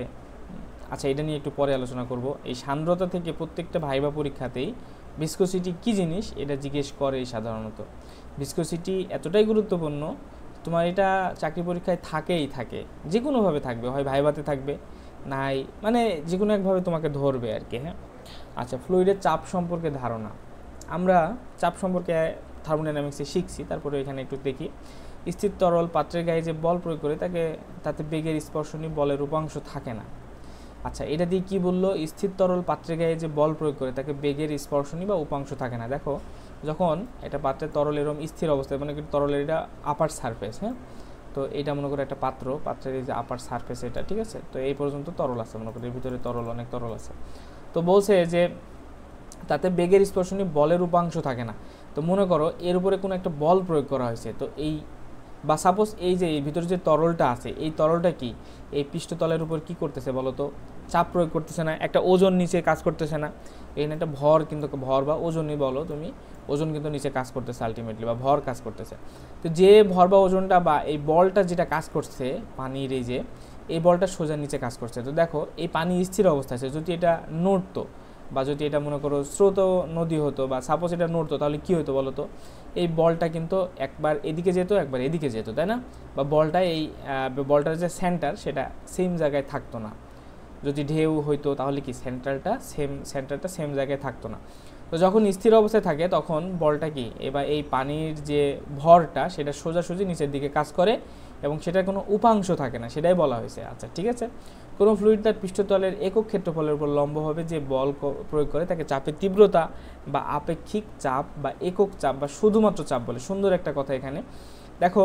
আচ্ছা এটা নিয়ে একটু পরে আলোচনা করব, এই সান্দ্রতা থেকে প্রত্যেকটা ভাইবা পরীক্ষাতেই ভিসকোসিটি কি জিনিস এটা জিজ্ঞেস করে সাধারণত। ভিসকোসিটি এতটাই গুরুত্বপূর্ণ, তোমার এটা চাকরি পরীক্ষায় থাকে, যে কোনোভাবে থাকবে, হয় ভাইভাতে থাকবে, নাই মানে যে কোনো একভাবে তোমাকে ধরবে আর কি। হ্যাঁ, আচ্ছা, ফ্লুইডের চাপ সম্পর্কে ধারণা। আমরা চাপ সম্পর্কে থার্মোডাইনামিক্সে শিখছি, তারপরে এখানে একটু দেখি। স্থির তরল পাত্রের গায়ে যে বল প্রয়োগ করে তাতে বেগের স্পর্শনী বলের উপাংশ থাকে না। আচ্ছা, এটা দিয়ে কি বললো? স্থির তরল পাত্রের গায়ে যে বল প্রয়োগ করে তাকে বেগের স্পর্শনী বা উপাংশ থাকে না। দেখো, যখন এটা পাত্রের তরল এরকম স্থির অবস্থায়, মানে তরলের এটা আপার সারফেস, হ্যাঁ, তো এটা মনে করো একটা পাত্রের এই যে আপার সারফেস এটা, ঠিক আছে? তো এই পর্যন্ত তরল আছে, মনে করো এর ভিতরে অনেক তরল আছে। তো বলছে যে তাতে বেগের স্পর্শনী বলের উপাংশ থাকে না। তো মনে করো এর উপরে কোনো একটা বল প্রয়োগ করা হয়েছে, তো এই বা সাপোজ এই যে ভিতরে যে তরলটা আছে, এই তরলটা কি এই পৃষ্ঠতলের উপর কি করতেছে বলো তো, চাপ প্রয়োগ করতেছে না, একটা ওজন নিচে কাজ করতেছে না, এখানে একটা ভর, কিন্তু ভর বা ওজনই বলো তুমি, ওজন কিন্তু নিচে কাজ করতেছে আলটিমেটলি, বা ভর কাজ করতেছে। তো যে ভর বা ওজনটা বা এই বলটা যেটা কাজ করছে পানির, এই যে এই বলটা সোজা নিচে কাজ করছে। তো দেখো এই পানি স্থির অবস্থায় আছে, যদি এটা নড়তো বা যদি এটা মনে করো স্রোত নদী হতো বা সাপোজ এটা নড়তো, তাহলে কী হতো বলো তো, এই বলটা কিন্তু একবার এদিকে যেত একবার এদিকে যেত, তাই না? বা বলটা এই বলটার যে সেন্টার সেটা সেম জায়গায় থাকতো না। যদি ঢেউ হইতো তাহলে কি সেন্টারটা সেম জায়গায় থাকতো না। তো যখন স্থির অবস্থায় থাকে তখন বলটা কি এবার এই পানির যে ভরটা সেটা সোজাসুজি নিচের দিকে কাজ করে এবং সেটার কোনো উপাংশ থাকে না, সেটাই বলা হয়েছে। আচ্ছা ঠিক আছে, কোনো ফ্লুইড তার পৃষ্ঠতলের একক ক্ষেত্রফলের উপর লম্বভাবে যে বল প্রয়োগ করে তাকে চাপের তীব্রতা বা আপেক্ষিক চাপ বা একক চাপ বা শুধুমাত্র চাপ বলে। সুন্দর একটা কথা এখানে দেখো,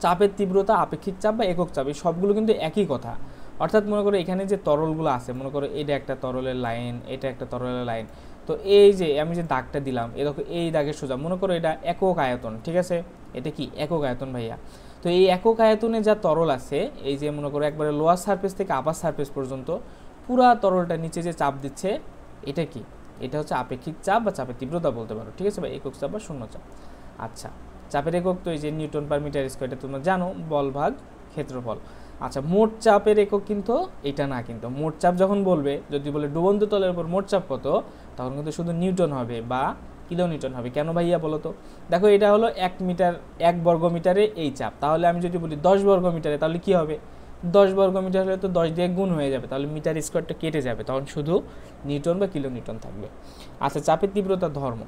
চাপের তীব্রতা, আপেক্ষিক চাপ বা একক চাপ, এই সবগুলো কিন্তু একই কথা। অর্থাৎ মনে করো এখানে যে তরলগুলো আছে, মনে করো এটা একটা তরলের লাইন, এটা একটা তরলের লাইন, তো এই যে আমি যে দাগটা দিলাম, এ দেখো এই দাগের সোজা মনে করো এটা একক আয়তন, ঠিক আছে, এটা কি একক আয়তন ভাইয়া। তো এই একক আয়তনে যা তরল আছে, এই যে মনে করো একবারে লোয়ার সারফেস থেকে আপার সারফেস পর্যন্ত পুরা তরলটা নিচে যে চাপ দিচ্ছে, এটা কি, এটা হচ্ছে আপেক্ষিক চাপ বা চাপের তীব্রতা বলতে পারো, ঠিক আছে, বা একক চাপ বা শূন্য চাপ। আচ্ছা, চাপের একক তো এই যে নিউটন পার মিটার স্কয়ার, এটা তোমরা জানো, বল ভাগ ক্ষেত্রফল। আচ্ছা, মোট চাপের একক কিন্তু এটা না, কিন্তু মোট চাপ যখন বলবে, যদি বলে ডুবন্ত তলের উপর মোট চাপ কত, তখন কিন্তু শুধু নিউটন হবে বা কিলো নিউটন হবে। কেন ভাইয়া বলো তো? দেখো এটা হলো 1 বর্গ মিটারে এই চাপ, তাহলে আমি যদি বলি 10 বর্গ মিটারে, তাহলে কি হবে? 10 বর্গ মিটার হলে তো 10 দিয়ে গুণ হয়ে যাবে, তাহলে মিটার স্কোয়ারটা কেটে যাবে, তখন শুধু নিউটন বা কিলো নিউটন থাকবে। আচ্ছা, চাপের তীব্রতা ধর্ম।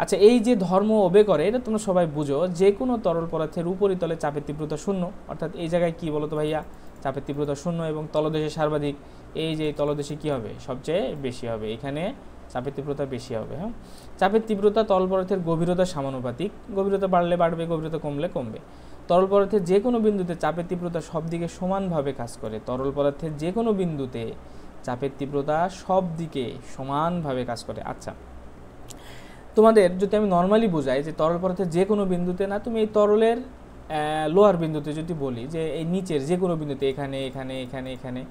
আচ্ছা, এই যে ধর্ম ওবে করে, এটা তোমরা সবাই বুঝো, যে কোনো তরল পদার্থের উপরিতলে চাপের তীব্রতা শূন্য। অর্থাৎ এই জায়গায় কি বলো তো ভাইয়া, চাপের তীব্রতা শূন্য এবং তলদেশে সর্বাধিক, এই যে তলদেশে কি হবে, সবচেয়ে বেশি হবে, এখানে চাপের তীব্রতা বেশি হবে। হ্যাঁ, চাপের তীব্রতা তরল পদার্থের গভীরতার সমানুপাতিক, গভীরতা বাড়লে বাড়বে, গভীরতা কমলে কমবে। তরল পদার্থের যে কোনো বিন্দুতে চাপের তীব্রতা সব দিকে সমানভাবে কাজ করে। তরল পদার্থের যে কোনো বিন্দুতে চাপের তীব্রতা সব দিকে সমানভাবে কাজ করে। আচ্ছা, তোমাদের যদি আমি নর্মালি বোঝাই যে তরল পদার্থের যে কোনো বিন্দুতে না, তুমি এই তরলের লোয়ার বিন্দুতে যদি বলি যে এই নিচের যে কোনো বিন্দুতে, এখানে এখানে এখানে এখানে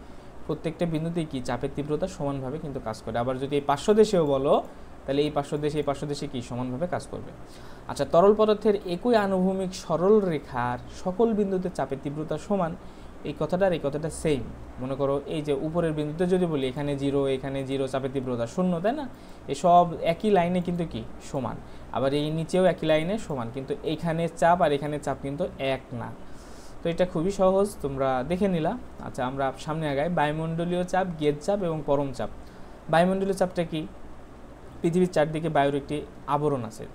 প্রত্যেকটা বিন্দুতেই কি চাপের তীব্রতা সমানভাবে কিন্তু কাজ করে। আবার যদি এই পার্শ্বদেশেও বলো, তাহলে এই পার্শ্বদেশে কি সমানভাবে কাজ করবে। আচ্ছা, তরল পদার্থের একই আনুভূমিক সরল রেখার সকল বিন্দুতে চাপের তীব্রতা সমান, এই কথাটা সেম। মনে করো এই যে উপরের বিন্দুতে যদি বলি এখানে 0, এখানে 0, চাপের তীব্রতা 0, তাই না? এই সব একই লাইনে কিন্তু কি সমান। আবার এই নিচেও একই লাইনে সমান, কিন্তু এইখানে চাপ আর এখানে চাপ কিন্তু এক না। তো এটা খুবই সহজ, তোমরা দেখে নিলা। আচ্ছা, আমরা সামনে আগাই। বায়ুমণ্ডলীয় চাপ, গেজ চাপ এবং পরম চাপ। বায়ুমণ্ডলীয় চাপটা কি? পৃথিবীর চারদিকে বায়ুর একটি আবরণ আছে।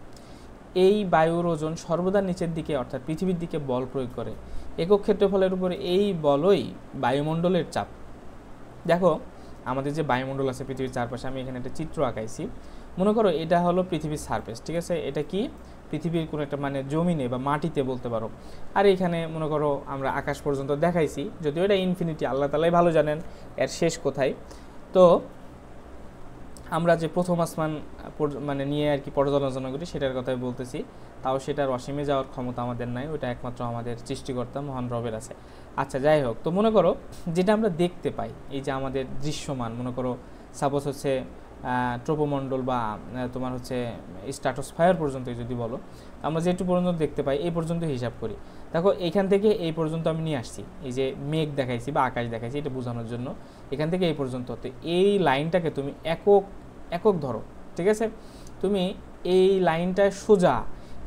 এই বায়ুর ওজন সর্বদা নিচের দিকে অর্থাৎ পৃথিবীর দিকে বল প্রয়োগ করে। একক ক্ষেত্রফলের উপরে এই বলই বায়ুমণ্ডলের চাপ। দেখো আমাদের যে বায়ুমণ্ডল আছে পৃথিবীর চারপাশে, আমি এখানে একটা চিত্র আঁকাইছি। মনে করো এটা হলো পৃথিবীর সারফেস, ঠিক আছে, এটা কি পৃথিবীর কোনো একটা মানে জমিনে বা মাটিতে বলতে পারো। আর এখানে মনে করো আমরা আকাশ পর্যন্ত দেখাইছি, যদিও এটা ইনফিনিটি, আল্লাহ তাআলাই ভালো জানেন এর শেষ কোথায়। তো আমরা যে প্রথম আসমান মানে নিয়ে আর কি পর্যালোচনা করি সেটার কথাই বলতেছি, তাও সেটার অসীমে যাওয়ার ক্ষমতা আমাদের নাই, ওটা একমাত্র আমাদের সৃষ্টিকর্তা মহান রবের আছে। আচ্ছা, যাই হোক, তো মনে করো যেটা আমরা দেখতে পাই, এই যে আমাদের দৃশ্যমান, মনে করো সাপোজ হচ্ছে ট্রোপোমণ্ডল বা তোমার হচ্ছে স্ট্র্যাটোস্ফিয়ার পর্যন্ত যদি বলো, আমরা যেটুকু পর্যন্ত দেখতে পাই এই পর্যন্ত হিসাব করি। দেখো এখান থেকে এই পর্যন্ত আমি নিয়ে আসছি, এই যে মেঘ দেখাইছি বা আকাশ দেখাইছি, এটা বোঝানোর জন্য এখান থেকে এই পর্যন্ত। তো এই লাইনটাকে তুমি একক ধরো, ঠিক আছে, তুমি এই লাইনটা সোজা,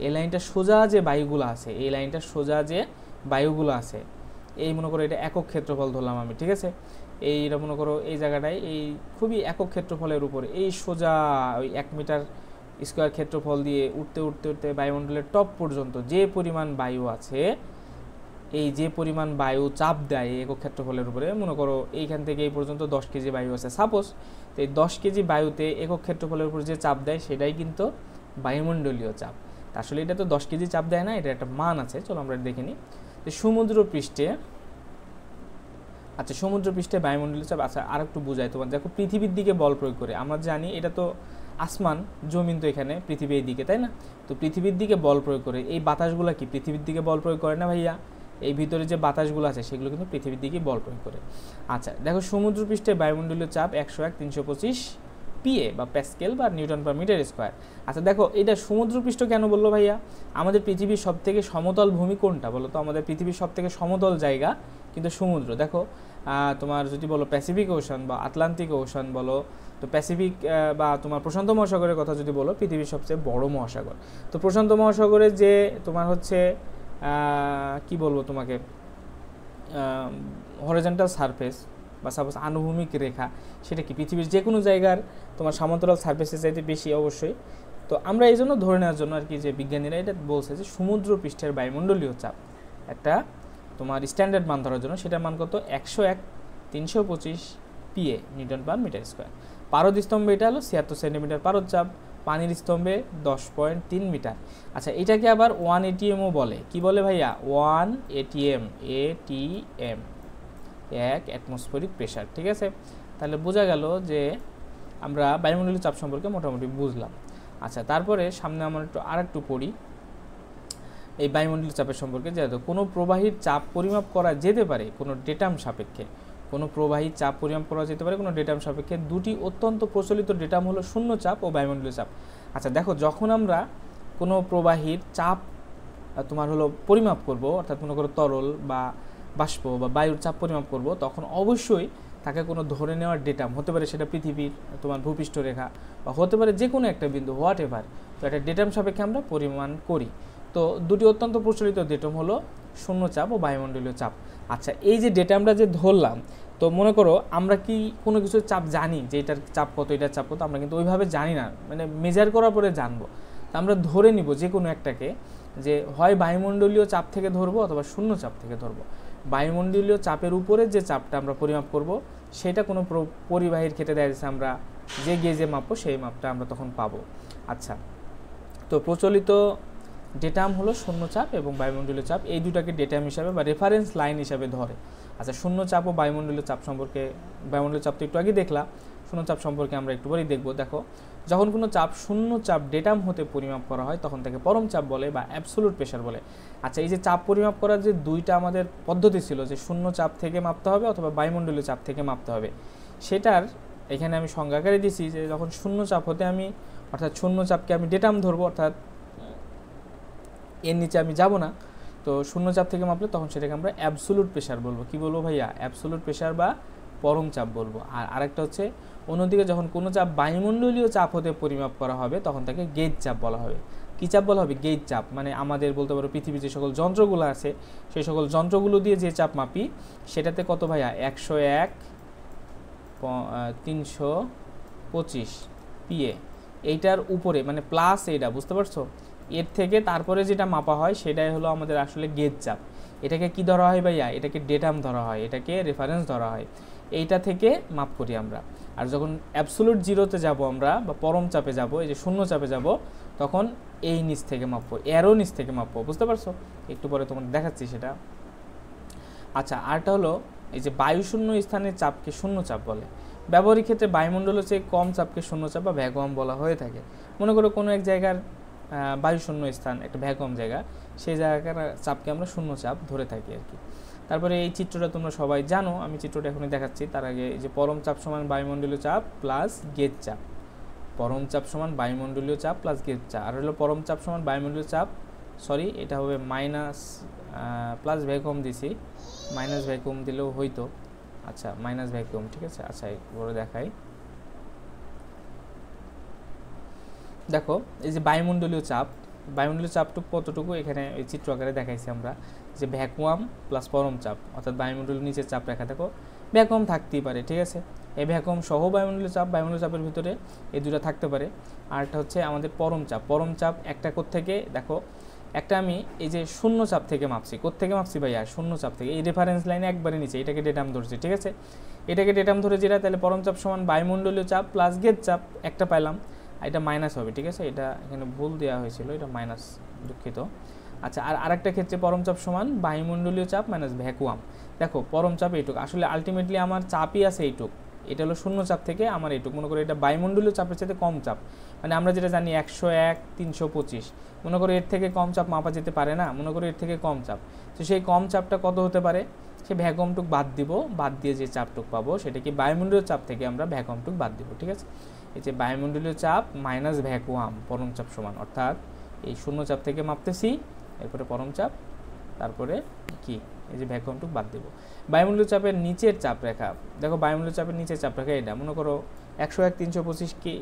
এই লাইনটা সোজা যে বায়ুগুলো আছে, এই লাইনটা সোজা যে বায়ুগুলো আছে, এই মনে করো এটা একক ক্ষেত্রফল ধরলাম আমি, ঠিক আছে। এইটা মনে করো এই জায়গাটায় এই খুবই একক ক্ষেত্রফলের উপরে এই সোজা ওই 1 মিটার স্কোয়ার ক্ষেত্রফল দিয়ে উঠতে উঠতে উঠতে বায়ুমণ্ডলের টপ পর্যন্ত যে পরিমাণ বায়ু আছে, এই যে পরিমাণ বায়ু চাপ দেয় একক ক্ষেত্রফলের উপরে, মনে করো এইখান থেকে এই পর্যন্ত 10 কেজি বায়ু আছে সাপোজ, তো এই 10 কেজি বায়ুতে একক ক্ষেত্রফলের উপর যে চাপ দেয় সেটাই কিন্তু বায়ুমণ্ডলীয় চাপ। আসলে এটা তো 10 কেজি চাপ দেয় না, এটা একটা মান আছে, চলো আমরা দেখে নিই। সমুদ্র পৃষ্ঠে আচ্ছা, সমুদ্রপৃষ্ঠে বায়ুমণ্ডলীয় চাপ, আচ্ছা আর একটু বোঝাই তোমার। দেখো পৃথিবীর দিকে বল প্রয়োগ করে, আমরা জানি এটা তো আসমান, জমিন তো এখানে, পৃথিবী এই দিকে, তাই না? তো পৃথিবীর দিকে বল প্রয়োগ করে, এই বাতাসগুলো কি পৃথিবীর দিকে বল প্রয়োগ করে না ভাইয়া? এই ভিতরে যে বাতাসগুলো আছে সেগুলো কিন্তু পৃথিবীর দিকে বল প্রয়োগ করে। আচ্ছা দেখো, সমুদ্রপৃষ্ঠে বায়ুমণ্ডলীয় চাপ 101/325 পিএ বা প্যাসকেল বা নিউটন পার মিটার স্কোয়ার। আচ্ছা দেখো, এটা সমুদ্রপৃষ্ঠ কেন বললো ভাইয়া? আমাদের পৃথিবীর সব থেকে সমতল ভূমি কোনটা বলো তো? আমাদের পৃথিবীর সব থেকে সমতল জায়গা কিন্তু সমুদ্র। দেখো তোমার যদি বলো প্যাসিফিক ওশান বা আটলান্টিক ওশান বলো, তো প্যাসিফিক বা তোমার প্রশান্ত মহাসাগরের কথা যদি বলো, পৃথিবীর সবচেয়ে বড় মহাসাগর। তো প্রশান্ত মহাসাগরে যে তোমার হচ্ছে কি বলবো তোমাকে, হরিজন্টাল সারফেস বা সাপোজ আনুভূমিক রেখা, সেটা কি পৃথিবীর যে কোনো জায়গার তোমার সমান্তরাল সারফেসের চাইতে বেশি অবশ্যই। তো আমরা এই জন্য ধরে নেওয়ার জন্য আর কি, যে বিজ্ঞানীরা এটা বলছে যে সমুদ্র পৃষ্ঠের বায়ুমণ্ডলীয় চাপ একটা তোমার স্ট্যান্ডার্ড মান ধরার জন্য, সেটার মান কত? 101/325 PA newton per metre square. পারদ স্তম্ভে এটা হলো 76 সেন্টিমিটার পারদ চাপ, পানির স্তম্ভে 10.3 মিটার। আচ্ছা, এটাকে আবার 1 ATMও বলে। কি বলে ভাইয়া? 1 ATM, ATM, 1 অ্যাটমসফেরিক প্রেশার। ঠিক আছে, তাহলে বোঝা গেল যে আমরা বায়ুমণ্ডলীয় চাপ সম্পর্কে মোটামুটি বুঝলাম। আচ্ছা, তারপরে সামনে আমরা আরেকটু পড়ি এই বায়ুমণ্ডলীয় চাপের সম্পর্কে। যেহেতু কোনো প্রবাহীর চাপ পরিমাপ করা যেতে পারে কোনো ডেটাম সাপেক্ষে, কোনো প্রবাহীর চাপ পরিমাপ করা যেতে পারে কোনো ডেটাম সাপেক্ষে। দুটি অত্যন্ত প্রচলিত ডেটাম হলো শূন্য চাপ ও বায়ুমণ্ডলীয় চাপ। আচ্ছা দেখো, যখন আমরা কোনো প্রবাহীর চাপ তোমার হলো পরিমাপ করব, অর্থাৎ মনে করো তরল বা বাষ্প বা বায়ুর চাপ পরিমাপ করব, তখন অবশ্যই তাকে কোনো ধরে নেওয়ার ডেটাম হতে পারে, সেটা পৃথিবীর তোমার ভূপৃষ্ঠ রেখা বা হতে পারে যে কোনো একটা বিন্দু, হোয়াট এভার। তো একটা ডেটাম সাপেক্ষে আমরা পরিমাণ করি। তো দুটি অত্যন্ত প্রচলিত ডেটাম হলো শূন্য চাপ ও বায়ুমণ্ডলীয় চাপ। আচ্ছা, এই যে ডেটামটা যে ধরলাম, তো মনে করো আমরা কি কোনো কিছু চাপ জানি যে এটার চাপ কত, এটার চাপ কত? আমরা কিন্তু ওইভাবে জানি না, মানে মেজার করার পরে জানবো। তো আমরা ধরে নিব যে কোনো একটাকে, যে হয় বায়ুমণ্ডলীয় চাপ থেকে ধরবো অথবা শূন্য চাপ থেকে ধরবো। বায়ুমণ্ডলীয় চাপের উপরে যে চাপটা আমরা পরিমাপ করব, সেটা কোনো পরিবাহীর ক্ষেত্রে দেখা যাচ্ছে আমরা যে গেজে মাপবো সেই মাপটা আমরা তখন পাবো। আচ্ছা, তো প্রচলিত ডেটাম হলো শূন্য চাপ এবং বায়ুমণ্ডলীয় চাপ, এই দুটাকে ডেটাম হিসাবে বা রেফারেন্স লাইন হিসাবে ধরে। আচ্ছা, শূন্য চাপ ও বায়ুমণ্ডলীয় চাপ সম্পর্কে, বায়ুমণ্ডলীয় চাপ তো একটু আগে দেখলাম, শূন্য চাপ সম্পর্কে আমরা একটু পরেই দেখবো। দেখো, যখন কোনো চাপ শূন্য চাপ ডেটাম হতে পরিমাপ করা হয় তখন তাকে পরম চাপ বলে বা অ্যাবসোলুট প্রেশার বলে। আচ্ছা, এই যে চাপ পরিমাপ করার যে দুইটা আমাদের পদ্ধতি ছিল, যে শূন্য চাপ থেকে মাপতে হবে অথবা বায়ুমণ্ডলীয় চাপ থেকে মাপতে হবে, সেটার এখানে আমি সংজ্ঞাকারে দিছি যে যখন শূন্য চাপ হতে আমি, অর্থাৎ শূন্য চাপকে আমি ডেটাম ধরবো, অর্থাৎ এর নিচে আমি যাব না, তো শূন্য চাপ থেকে মাপলে তখন সেটাকে আমরা অ্যাবসোলুট প্রেশার বলবো। কি বলবো ভাইয়া? অ্যাবসোলুট প্রেশার বা পরম চাপ বলবো। আর আরেকটা হচ্ছে, অন্যদিকে যখন কোনো চাপ বায়ুমণ্ডলীয় চাপ হতে পরিমাপ করা হবে তখন তাকে গেজ চাপ বলা হবে। কী চাপ বলা হবে? গেজ চাপ। মানে আমাদের বলতে পারো পৃথিবীর যে সকল যন্ত্রগুলো আছে, সেই সকল যন্ত্রগুলো দিয়ে যে চাপ মাপি, সেটাতে কত ভাইয়া? 101/325 পিএ। এইটার উপরে মানে প্লাস এইটা, বুঝতে পারছো? এর থেকে তারপরে যেটা মাপা হয় সেটাই হলো আমাদের আসলে গেজ চাপ। এটাকে কি ধরা হয় ভাইয়া? এটাকে ডেটাম ধরা হয়, এটাকে রেফারেন্স ধরা হয়। এইটা থেকে মাপ করি আমরা। আর যখন অ্যাবসোলুট জিরোতে যাব আমরা বা পরম চাপে যাব, এই যে শূন্য চাপে যাব, তখন এই নিচ থেকে মাপবো, এরও নিচ থেকে মাপবো, বুঝতে পারছো? একটু পরে তোমাদের দেখাচ্ছি সেটা। আচ্ছা, আরটা হলো এই যে বায়ুশূন্য স্থানের চাপকে শূন্য চাপ বলে। ব্যবহারিক ক্ষেত্রে বায়ুমণ্ডলের চেয়ে কম চাপকে শূন্য চাপ বা ভ্যাকুয়াম বলা হয়ে থাকে। মনে করো কোনো এক জায়গার বায়ুশূন্য স্থান, একটা ভ্যাকুয়াম জায়গা, সেই জায়গার চাপকে আমরা শূন্য চাপ ধরে থাকি আর কি। তারপরে এই চিত্রটা তোমরা সবাই জানো, আমি চিত্রটা এখনই দেখাচ্ছি। তার আগে এই যে পরম চাপ সমান বায়ুমণ্ডলীয় চাপ প্লাস গেজ চাপ, পরম চাপ সমান বায়ুমণ্ডলীয় চাপ প্লাস গেজ চাপ। আর হলো পরম চাপ সমান বায়ুমণ্ডলীয় চাপ, সরি এটা হবে মাইনাস, প্লাস ভ্যাকুয়াম দিছি, মাইনাস ভ্যাকুয়াম দিলেও হইতো। আচ্ছা, মাইনাস ভ্যাকুয়াম, ঠিক আছে। আচ্ছা, বড় দেখাই। দেখো, এই যে বায়ুমণ্ডলীয় চাপ, বায়ুমণ্ডলীয় চাপটুকু কতটুকু এখানে এই চিত্র আকারে দেখাইছি আমরা, যে ভ্যাকুয়াম প্লাস পরম চাপ, অর্থাৎ বায়ুমণ্ডলীয় নিচের চাপ রেখা। দেখো, ভ্যাকুয়াম থাকতেই পারে, ঠিক আছে। এই ভ্যাকুয়াম সহ বায়ুমণ্ডলীয় চাপ, বায়ুমণ্ডলীয় চাপের ভিতরে এই দুটো থাকতে পারে। আরটা হচ্ছে আমাদের পরম চাপ। পরম চাপ একটা কোত্থেকে, দেখো একটা আমি এই যে শূন্য চাপ থেকে মাপছি। কোত্থেকে মাপছি ভাইয়া? শূন্য চাপ থেকে। এই রেফারেন্স লাইনে একবারে নিচে, এটাকে ডেটাম ধরছি, ঠিক আছে। এটাকে ডেটাম ধরে যেটা, তাহলে পরম চাপ সমান বায়ুমণ্ডলীয় চাপ প্লাস গেজ চাপ, একটা পাইলাম। এটা মাইনাস হবে, ঠিক আছে। এটা এখানে ভুল দেওয়া হয়েছিল, এটা মাইনাস, দুঃখিত। আচ্ছা, আর আরেকটা ক্ষেত্রে পরম চাপ সমান বায়ুমণ্ডলীয় চাপ মাইনাস ভ্যাকুয়াম। দেখো পরম চাপ এইটুক, আসলে আলটিমেটলি আমার চাপই আছে এইটুক, এটা হলো শূন্য চাপ থেকে আমার এইটুক, মনে করো এটা বায়ুমণ্ডলীয় চাপের সাথে কম চাপ, মানে আমরা যেটা জানি 101 325, মনে করো এর থেকে কম চাপ মাপা যেতে পারে না, মনে করো এর থেকে কম চাপ, তো সেই কম চাপটা কত হতে পারে, সে ভ্যাকুয়ামটুক বাদ দিব, বাদ দিয়ে যে চাপটুক পাবো সেটা কি বায়ুমণ্ডলীয় চাপ থেকে আমরা ভ্যাকুয়ামটুক বাদ দিব, ঠিক আছে। এই যে বায়ুমণ্ডলীয় চাপ মাইনাস ভ্যাকুয়াম পরম চাপ সমান, অর্থাৎ এই শূন্য চাপ থেকে মাপতেছি, এরপরে পরম চাপ, তারপরে কি এই যে ভ্যাকুয়ামটুক বাদ দেব। বায়ুমণ্ডলীয় চাপের নিচের চাপ রেখা, দেখো বায়ুমণ্ডলীয় চাপের নিচের চাপ রেখা এটা, মনে করো 101 325 কি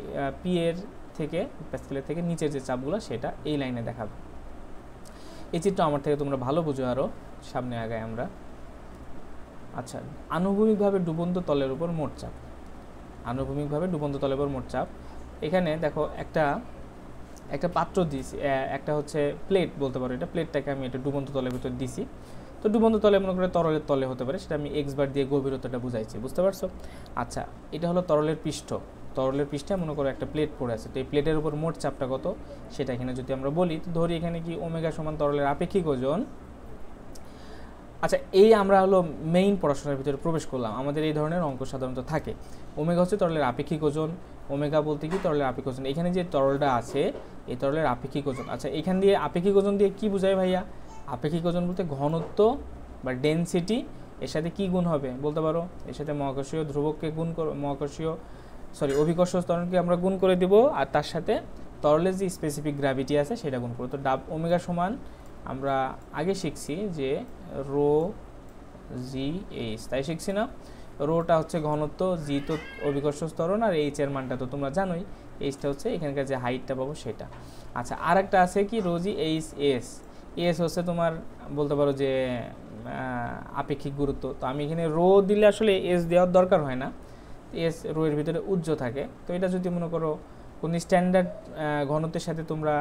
পি এর থেকে প্যাসকেলের থেকে নিচের যে চাপগুলো সেটা এই লাইনে দেখাবে। এই চিত্র আমার থেকে তোমরা ভালো বুঝো, আরও সামনে আগায় আমরা। আচ্ছা, আনুভূমিকভাবে ডুবন্ত তলের উপর মোট চাপ, আনুভূমিকভাবে ডুবন্ত তলের উপর মোট চাপ, এখানে দেখো একটা পাত্র দিয়েছি, একটা হচ্ছে প্লেট বলতে পারো, এটা প্লেটটাকে আমি এটা ডুবন্ত তলের ভিতর দিছি, তো ডুবন্ত তলে মনে করে তরলের তলে হতে পারে, সেটা আমি এক্স বার দিয়ে গভীরতাটা বুঝাইছি, বুঝতে পারছো। আচ্ছা, এটা হলো তরলের পৃষ্ঠ, তরলের পৃষ্ঠে মনে করো একটা প্লেট পড়ে আছে, তো এই প্লেটের উপর মোট চাপটা কত সেটা এখানে যদি আমরা বলি, তো ধরি এখানে কি ওমেগা সমান তরলের আপেক্ষিক ওজন। আচ্ছা, এই আমরা হলো মেইন পড়াশোনার ভিতরে প্রবেশ করলাম, আমাদের এই ধরনের অঙ্ক সাধারণত থাকে। ওমেগা হচ্ছে তরলের আপেক্ষিক ওজন, ওমেগা বলতে কি তরলের আপেক্ষিক ওজন, এখানে যে তরলটা আছে এই তরলের আপেক্ষিক ওজন। আচ্ছা, এখান দিয়ে আপেক্ষিক ওজন দিয়ে কি বোঝায় ভাইয়া, আপেক্ষিক ওজন বলতে ঘনত্ব বা ডেনসিটি, এর সাথে কি গুণ হবে বলতে পারো, এর সাথে মহাকর্ষীয় ধ্রুবককে গুণ করো, অভিকর্ষ ত্বরণকে আমরা গুণ করে দিব, আর তার সাথে তরলের যে স্পেসিফিক গ্র্যাভিটি আছে সেটা গুণ করবো। তো ওমেগা সমান আমরা আগে শিখছি যে রো জি এইচ, তাই শিখছি না, রোটা হচ্ছে ঘনত্ব, জি তো অভিকর্ষ ত্বরণ, আর এইচ এর মানটা তো তোমরা জানোই, এইচটা হচ্ছে এখানকার যে হাইটটা পাবো সেটা। আচ্ছা, আর একটা আছে কি rho g h s, s হচ্ছে তোমার বলতে পারো যে আপেক্ষিক গুরুত্ব, তো আমি এখানে রো দিলে আসলে এস দেওয়ার দরকার হয় না, এস রো এর ভিতরে উজ্জ থাকে, তো এটা যদি মনে করো কোন স্ট্যান্ডার্ড ঘনত্বের সাথে তোমরা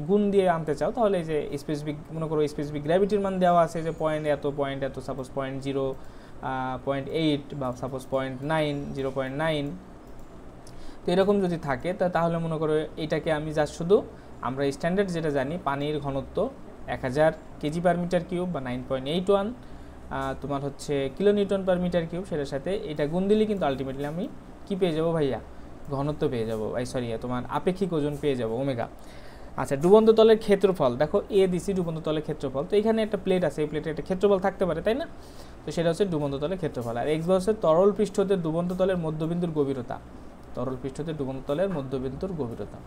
গুণ দিয়ে আনতে চাও, তাহলে এই যে স্পেসিফিক মনে করো স্পেসিফিক গ্র্যাভিটির মান দেওয়া আছে যে পয়েন্ট এত সাপোজ 0.0 0.8 বা সাপোজ 0.9 0.9, তো এরকম যদি থাকে তাহলে মনে করো এটাকে আমি যা শুধু আমরা স্ট্যান্ডার্ড যেটা জানি পানির ঘনত্ব 1000 কেজি পার মিটার কিউব বা 9.81 তোমার হচ্ছে kilo newton per metre cube, সেটার সাথে এটা গুণ দিলে কিন্তু আলটিমেটলি আমি কি পেয়ে যাবো ভাইয়া, ঘনত্ব পেয়ে যাবো, তোমার আপেক্ষিক ওজন পেয়ে যাবো ওমেগা। আচ্ছা, ডুবন্ত তলের ক্ষেত্রফল, দেখো এ দিছি ডুবন্ত তলের ক্ষেত্রফল, তো এখানে একটা প্লেট আছে, এই প্লেটে একটা ক্ষেত্রফল থাকতে পারে তাই না, তো সেটা হচ্ছে ডুবন্ত তলের ক্ষেত্রফল। আর এক্স হচ্ছে তরল পৃষ্ঠতে ডুবন্ত তলের মধ্যবিন্দুর গভীরতা, তরল পৃষ্ঠতে ডুবন্ত তলের মধ্যবিন্দুর গভীরতা।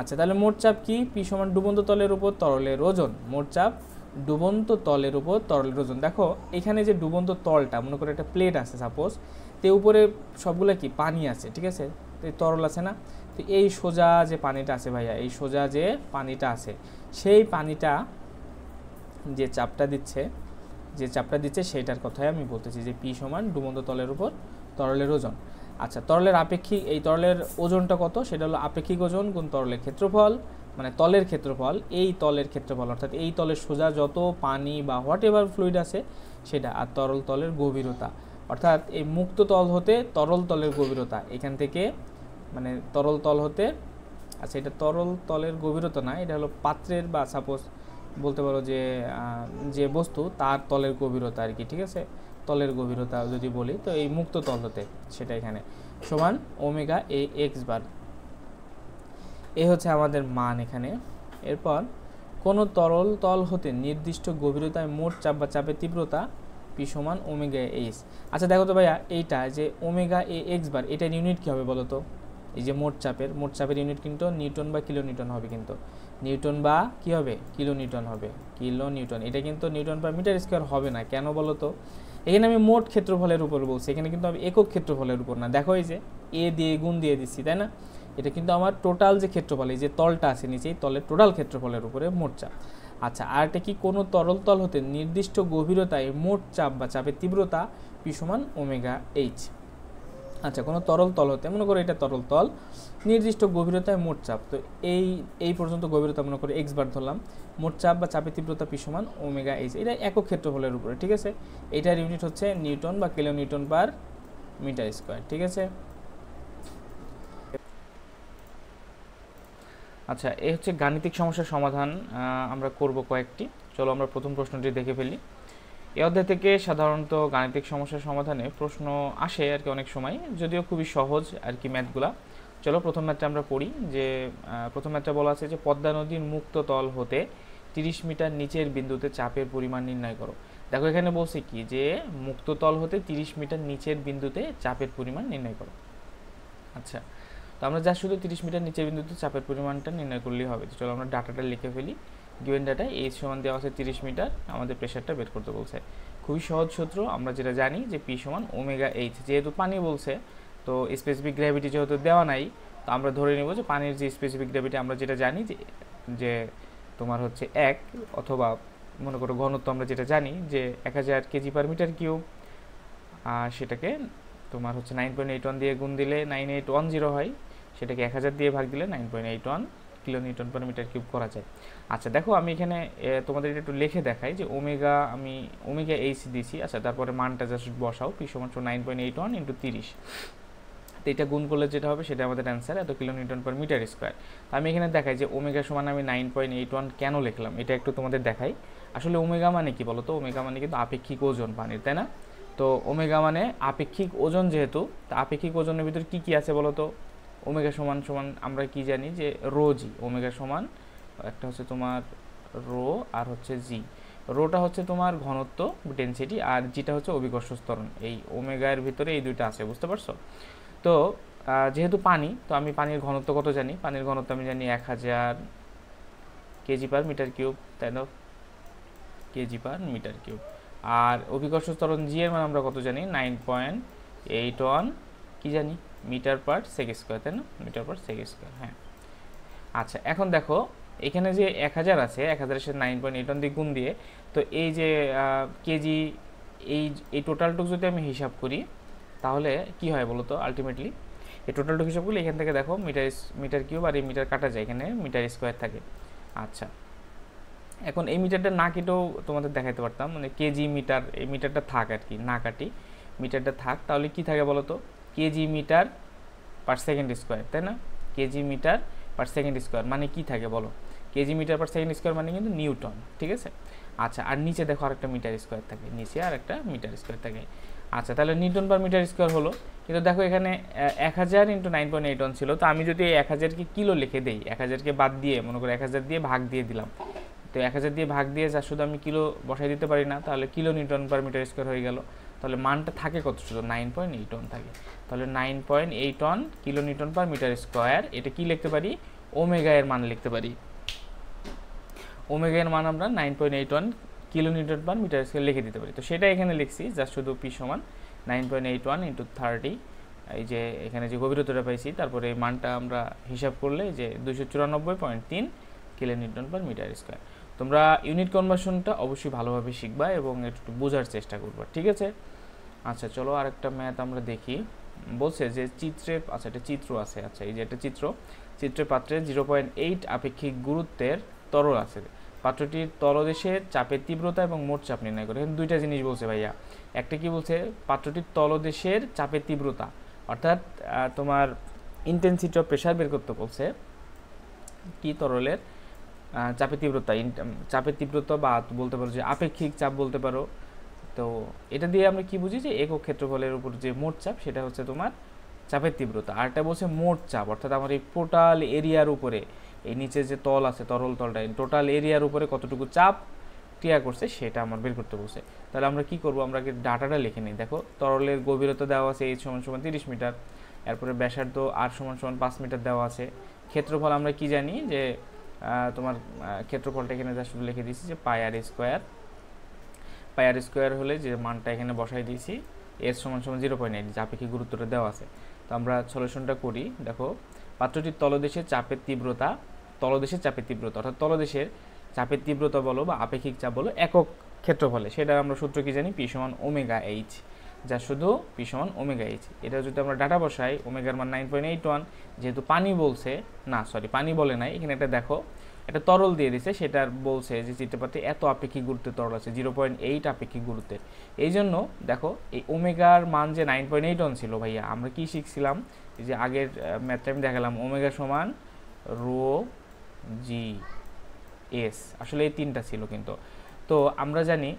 আচ্ছা, তাহলে মোট চাপ কি, পি সমান ডুবন্ত তলের উপর তরলের ওজন, মোট চাপ ডুবন্ত তলের উপর তরলের ওজন। দেখো এখানে যে ডুবন্ত তলটা মনে করে একটা প্লেট আছে সাপোজ, তো উপরে সবগুলো কি পানি আছে, ঠিক আছে, তো তরল আছে না, তো এই সোজা যে পানিটা আছে ভাইয়া, এই সোজা যে পানিটা আছে সেই পানিটা যে চাপটা দিচ্ছে সেটার কথাই আমি বলতেছি যে পি সমান ডুবন্ত তলের উপর তরলের ওজন। আচ্ছা, তরলের আপেক্ষিক, এই তরলের ওজনটা কত, সেটা হলো আপেক্ষিক ওজন গুণ তরলের ক্ষেত্রফল, মানে তলের ক্ষেত্রফল, এই তলের ক্ষেত্রফল অর্থাৎ এই তলের সোজা যত পানি বা হোয়াট এভার ফ্লুইড আছে সেটা, আর তরল তলের গভীরতা, অর্থাৎ এই মুক্ত তল হতে তরল তলের গভীরতা, এখান থেকে মানে তরল তল হতে, আচ্ছা এটা তরল তলের গভীরতা না, এটা হলো পাত্রের বা সাপোজ বলতে পারো যে বস্তু তার তলের গভীরতা আর কি, ঠিক আছে, তলের গভীরতা যদি বলি, তো এই মুক্ত তল হতে সেটা এখানে সমান ওমেগা এ এক্স বার, এ হচ্ছে আমাদের মান এখানে। এরপর কোনো তরল তল হতে নির্দিষ্ট গভীরতায় মোট চাপ বা চাপের তীব্রতা পি সমান ওমেগা এইচ। আচ্ছা দেখো তো ভাইয়া, এইটা যে ওমেগা এ এক্স বার, এটার ইউনিট কী হবে বলো তো, এই যে মোট চাপের ইউনিট কিন্তু নিউটন বা কিলো নিউটন হবে, কিন্তু নিউটন বা কি হবে কিলো নিউটন হবে, কিলো নিউটন, এটা কিন্তু নিউটন পার মিটার স্কোয়ার হবে না, কেন বলো তো, এখানে আমি মোট ক্ষেত্রফলের উপর বলছি, এখানে কিন্তু আমি একক ক্ষেত্রফলের উপর না, দেখো এই যে এ দিয়ে গুণ দিয়ে দিচ্ছি তাই না, এটা কিন্তু আমার টোটাল যে ক্ষেত্রফল, এই যে তলটা আছে নিচে, এই তলের টোটাল ক্ষেত্রফলের উপরে মোট চাপ। আচ্ছা, আর এটা কি কোনো তরল তল হতে নির্দিষ্ট গভীরতায় মোট চাপ বা চাপের তীব্রতা পি সমান ওমেগা এইচ। আচ্ছা, কোনো তরল তল হতে মনে করো এটা তরল তল, নির্দিষ্ট গভীরতায় মোট চাপ, তো এই পর্যন্ত গভীরতা মনে করো এক্স বার ধরলাম, মোট চাপ বা চাপের তীব্রতা পি সমান ওমেগা এইচ, এটা একক ক্ষেত্রফলের উপরে, ঠিক আছে, এটার ইউনিট হচ্ছে নিউটন বা kilo newton per metre square, ঠিক আছে। আচ্ছা, এই হচ্ছে গাণিতিক সমস্যার সমাধান আমরা করব কয়েকটি। চলো আমরা প্রথম প্রশ্নটি দেখে ফেলি। এই অধ্যায় থেকে সাধারণত গাণিতিক সমস্যার সমাধানে প্রশ্ন আসে আর কি অনেক সময়, যদিও খুবই সহজ আর কি ম্যাথগুলা। চলো প্রথম ম্যাথটা আমরা পড়ি। যে প্রথম ম্যাথটা বলা আছে যে পদ্মা নদীর মুক্ত তল হতে 30 মিটার নিচের বিন্দুতে চাপের পরিমাণ নির্ণয় করো। দেখো এখানে বলছে কি যে মুক্ত তল হতে 30 মিটার নিচের বিন্দুতে চাপের পরিমাণ নির্ণয় করো। আচ্ছা, তো আমরা যা শুধু 30 মিটার নিচের বিন্দুতে চাপের পরিমাণটা নির্ণয় করলেই হবে। চলো আমরা ডাটাটা লিখে ফেলি। গিভেন ডাটায় এইচ সমান দেওয়া আছে 30 মিটার, আমাদের প্রেশারটা বের করতে বলছে। খুবই সহজ সূত্র, আমরা যেটা জানি যে পি সমান ওমেগা এইচ। যেহেতু পানি বলছে, তো স্পেসিফিক গ্র্যাভিটি যেহেতু দেওয়া নাই, তো আমরা ধরে নেব যে পানির যে স্পেসিফিক গ্র্যাভিটি আমরা যেটা জানি যে যে তোমার হচ্ছে 1, অথবা মনে করো ঘনত্ব আমরা যেটা জানি যে 1000 কেজি পার মিটার কিউব, সেটাকে তোমার হচ্ছে 9.81 দিয়ে গুণ দিলে 9810 হয়, সেটাকে 1000 দিয়ে ভাগ দিলে 9.81 kilo newton per metre cube করা যায়। আচ্ছা দেখো, আমি এখানে তোমাদের একটু লিখে দেখাই যে আমি ওমেগা এইচ দিছি। আচ্ছা, তারপরে মানটা জাস্ট বসাও, পি সমান 9.81 ইন্টু 30, তো এটা গুণ করলে যেটা হবে সেটা আমাদের অ্যান্সার, এত kilo newton per metre square. তো আমি এখানে দেখাই যে ওমেগা সমান আমি 9.81 কেন লিখলাম, এটা একটু তোমাদের দেখাই। আসলে ওমেগা মানে কি বলো তো? ওমেগা মানে কিন্তু আপেক্ষিক ওজন পানির, তাই না? তো ওমেগা মানে আপেক্ষিক ওজন, যেহেতু তা আপেক্ষিক ওজনের ভিতর কি কি আছে বলো তো? ওমেগা সমান সমান আমরা কি জানি যে রো জি। ওমেগা সমান একটা হচ্ছে তোমার রো আর হচ্ছে জি। রোটা হচ্ছে তোমার ঘনত্ব ডেনসিটি, আর জিটা হচ্ছে অভিকর্ষ ত্বরণ। এই ওমেগার ভিতরে এই দুইটা আছে, বুঝতে পারছো? তো যেহেতু পানি, তো আমি পানির ঘনত্ব কত জানি? পানির ঘনত্ব আমি জানি 1000 কেজি পার মিটার কিউব, তাই না? KG per metre cube. আর অভিকর্ষ ত্বরণ জি এর মান আমরা কত জানি? 9.81 কি জানি? মিটার পার সেকেন্ড স্কোয়ার, তাই না? মিটার পার সেকেন্ড স্কোয়ার, হ্যাঁ। আচ্ছা, এখন দেখো এখানে যে 1000 আছে, 1000-এর সাথে 9.81 দিয়ে গুণ দিয়ে, তো এই যে কেজি, এই টোটালটুকু যদি আমি হিসাব করি, তাহলে কি হয় বলো তো? আলটিমেটলি এই টোটালটুকু হিসাব করলে এখান থেকে দেখো মিটার কিউব আর এই মিটার কাটা যায়, এখানে মিটার স্কোয়ার থাকে। আচ্ছা, এখন এই মিটারটা না কেটেও তোমাদের দেখাতে পারতাম, মানে কেজি মিটার, এই মিটারটা থাক আর কি, না কাটি, মিটারটা থাক। তাহলে কি থাকে বলো তো? Kg metre per second square, তাই না? Kg metre per second square মানে কি থাকে বলো? Kg metre per second square মানে কিন্তু নিউটন, ঠিক আছে? আচ্ছা, আর নিচে দেখো আরেকটা মিটার স্কোয়ার থাকে, নিচে আর একটা মিটার স্কোয়ার থাকে। আচ্ছা, তাহলে নিউটন পার মিটার স্কোয়ার হলো। কিন্তু দেখো এখানে 1000 ইন্টু 9.81 ছিল, তো আমি যদি 1000কে কিলো লিখে দিই, 1000কে বাদ দিয়ে মনে করো 1000 দিয়ে ভাগ দিয়ে দিলাম, তো 1000 দিয়ে ভাগ দিয়ে যা শুধু আমি কিলো বসাই দিতে পারি না, তাহলে kilo newton per metre square হয়ে গেল। তাহলে মানটা থাকে কত? শুধু 9.81 থাকে। তাহলে 9.81 kilo newton per metre square, এটা কি লিখতে পারি? ওমেগা এর মান লিখতে পারি। ওমেগা এর মান আমরা 9.81 kilo newton per metre square লিখে দিতে পারি। তো সেটা এখানে লিখছি, জাস্ট শুধু পি সমান 9.81 ইন্টু 30, এই যে এখানে যে গভীরতাটা পাইছি, তারপরে এই মানটা আমরা হিসাব করলে যে 294.3 kilo newton per metre square. তোমরা ইউনিট কনভার্সনটা অবশ্যই ভালোভাবে শিখবা এবং একটু বোঝার চেষ্টা করবা, ঠিক আছে? আচ্ছা, চলো আরেকটা ম্যাথ আমরা দেখি। বলছে যে চিত্রে, আচ্ছা এটা চিত্র আছে, আচ্ছা এই যে একটা চিত্রের পাত্রে 0.8 আপেক্ষিক গুরুত্বের তরল আছে। পাত্রটির তলদেশের চাপের তীব্রতা এবং মোট চাপ নির্ণয় করে। এখানে দুইটা জিনিস বলছে ভাইয়া। একটা কি বলছে? পাত্রটির তলদেশের চাপের তীব্রতা, অর্থাৎ তোমার ইন্টেন্সিটি অফ প্রেশার বের করতে বলছে। কি তরলের চাপের তীব্রতা বা বলতে পারো যে আপেক্ষিক চাপ বলতে পারো। তো এটা দিয়ে আমরা কি বুঝি? যে একক ক্ষেত্রফলের উপর যে মোট চাপ, সেটা হচ্ছে তোমার চাপের তীব্রতা। আর এটা বলছে মোট চাপ, অর্থাৎ আমার এই টোটাল এরিয়ার উপরে, এই নিচে যে তল আছে, তরল তলটা, টোটাল এরিয়ার উপরে কতটুকু চাপ ক্রিয়া করছে সেটা আমার বের করতে বলছে। তাহলে আমরা কি করব? আমরা আগে ডাটাটা লিখে নিই। দেখো তরলের গভীরতা দেওয়া আছে এইচ সমান সমান 30 মিটার, এরপরে ব্যাসার্ধ আর সমান সমান 5 মিটার দেওয়া আছে। ক্ষেত্রফল আমরা কি জানি? যে তোমার ক্ষেত্রফলটা এখানে যা শুধু লিখে দিয়েছি যে পাই আর স্কোয়ার হলে যে মানটা এখানে বসাই দিয়েছি, এস সমান সমান 0.8, যে আপেক্ষিক গুরুত্বটা দেওয়া আছে। তো আমরা সলিউশনটা করি। দেখো পাত্রটির তলদেশের চাপের তীব্রতা অর্থাৎ তলদেশের চাপের তীব্রতা বলো বা আপেক্ষিক চাপ বলো একক ক্ষেত্রফলে, সেটা আমরা সূত্র কি জানি? পি সমান ওমেগা এইচ, যা শুধু পি সমান ওমেগা এইচ। এটা যদি আমরা ডাটা বসাই, ওমেগার মান 9.81, যেহেতু পানি বলছে, না সরি পানি বলে নাই, এখানে এটা দেখো একটা তরল দিয়ে দিছে, সেটার বলছে যে চিত্রপাতে এত আপেক্ষিক গুরুত্বের তরল আছে, 0.8 আপেক্ষিক গুরুত্বের। এই জন্য দেখো এই ওমেগার মান যে 9.81 ছিল ভাইয়া, আমরা কি শিখছিলাম? যে আগের ম্যাথটা আমি দেখালাম, ওমেগা সমান রো জি, এস, আসলে এই তিনটা ছিল কিন্তু। তো আমরা জানি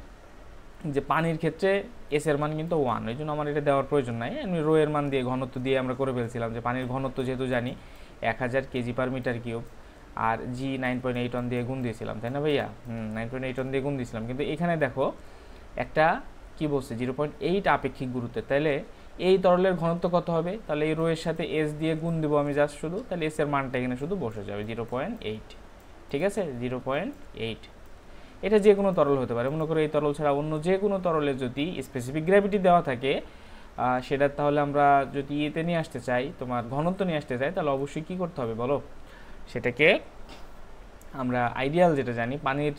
যে পানির ক্ষেত্রে এস এর মান কিন্তু 1, এই জন্য আমার এটা দেওয়ার প্রয়োজন নাই, আমি রো এর মান দিয়ে ঘনত্ব দিয়ে আমরা করে ফেলছিলাম যে পানির ঘনত্ব যেহেতু জানি 1000 কেজি পার মিটার কিউব, আর জি 9.81 দিয়ে গুণ দিয়েছিলাম, তাই না ভাইয়া? 9.81 দিয়ে গুণ দিয়েছিলাম, কিন্তু এখানে দেখো একটা কি বলছে 0.8 আপেক্ষিক গুরুত্বের, তাহলে এই তরলের ঘনত্ব কত হবে? তাহলে এই রো এর সাথে এস দিয়ে গুণ দেবো আমি জাস্ট শুধু, তাহলে এস এর মানটা এখানে শুধু বসে যাবে 0.8। ঠিক আছে, 0.8। এটা যে কোনো তরল হতে পারে, মনে করো এই তরল ছাড়া অন্য যে কোনো তরলে যদি স্পেসিফিক গ্র্যাভিটি দেওয়া থাকে সেটা, তাহলে আমরা যদি এতে নিয়ে আসতে চাই, তোমার ঘনত্ব নিয়ে আসতে চাই, তাহলে অবশ্যই কী করতে হবে বলো? সেটাকে আমরা আইডিয়াল যেটা জানি পানির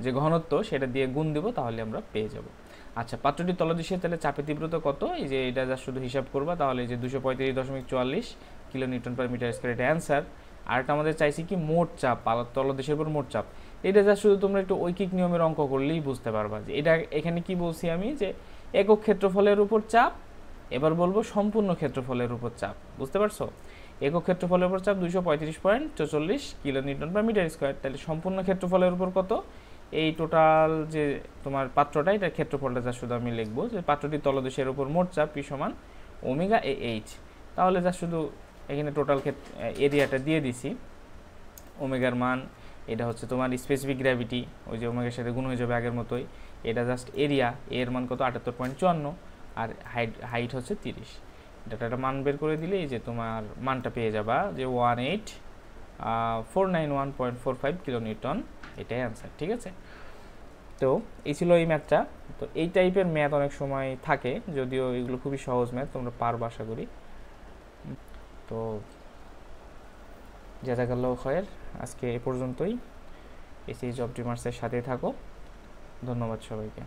যে ঘনত্ব সেটা দিয়ে গুণ দেবো, তাহলে আমরা পেয়ে যাব। আচ্ছা, পাত্রটির তলদেশে তাহলে চাপের তীব্রতা কত? এই যে এটা যা শুধু হিসাব করবা, তাহলে যে 235.44 kilo newton per metre square, এটা অ্যান্সার। আর একটা আমাদের চাইছি কি মোট চাপ, তলদেশের উপর মোট চাপ। এটা যা শুধু তোমরা একটু ঐকিক নিয়মের অঙ্ক করলেই বুঝতে পারবা যে এটা এখানে কি বলছি আমি, যে একক ক্ষেত্রফলের উপর চাপ, এবার বলবো সম্পূর্ণ ক্ষেত্রফলের উপর চাপ, বুঝতে পারছো? একক ক্ষেত্রফলের উপর চাপ 235.44 kilo newton per metre square, তাহলে সম্পূর্ণ ক্ষেত্রফলের উপর কত? এই টোটাল যে তোমার পাত্রটা, এটার ক্ষেত্রফলটা যা শুধু আমি লিখবো যে পাত্রটির তলদেশের উপর মোট চাপ পি সমান ওমেগা এ এইচ, তাহলে যা শুধু এখানে টোটাল এরিয়াটা দিয়ে দিছি, ওমেগার মান, এটা হচ্ছে তোমার স্পেসিফিক গ্র্যাভিটি, ওই যে ওমেগার সাথে গুণ হয়ে যাবে আগের মতোই, এটা জাস্ট এরিয়া, এর মান কত 78.54, আর হাইট হচ্ছে 30। ডাটাটা মান বের করে দিলেই যে তোমার মানটা পেয়ে যাবা যে 18491.45 কিলো নিউটন, এটাই অ্যান্সার। ঠিক আছে, তো এই ছিল এই ম্যাথটা। তো এই টাইপের ম্যাথ অনেক সময় থাকে, যদিও এগুলো খুবই সহজ ম্যাথ, তোমরা পারবা আশা করি। তো জাযাকাল্লাহু খায়ের, আজকে এ পর্যন্তই। এসি জব ড্রিমার্সের সাথে থাকো, ধন্যবাদ সবাইকে।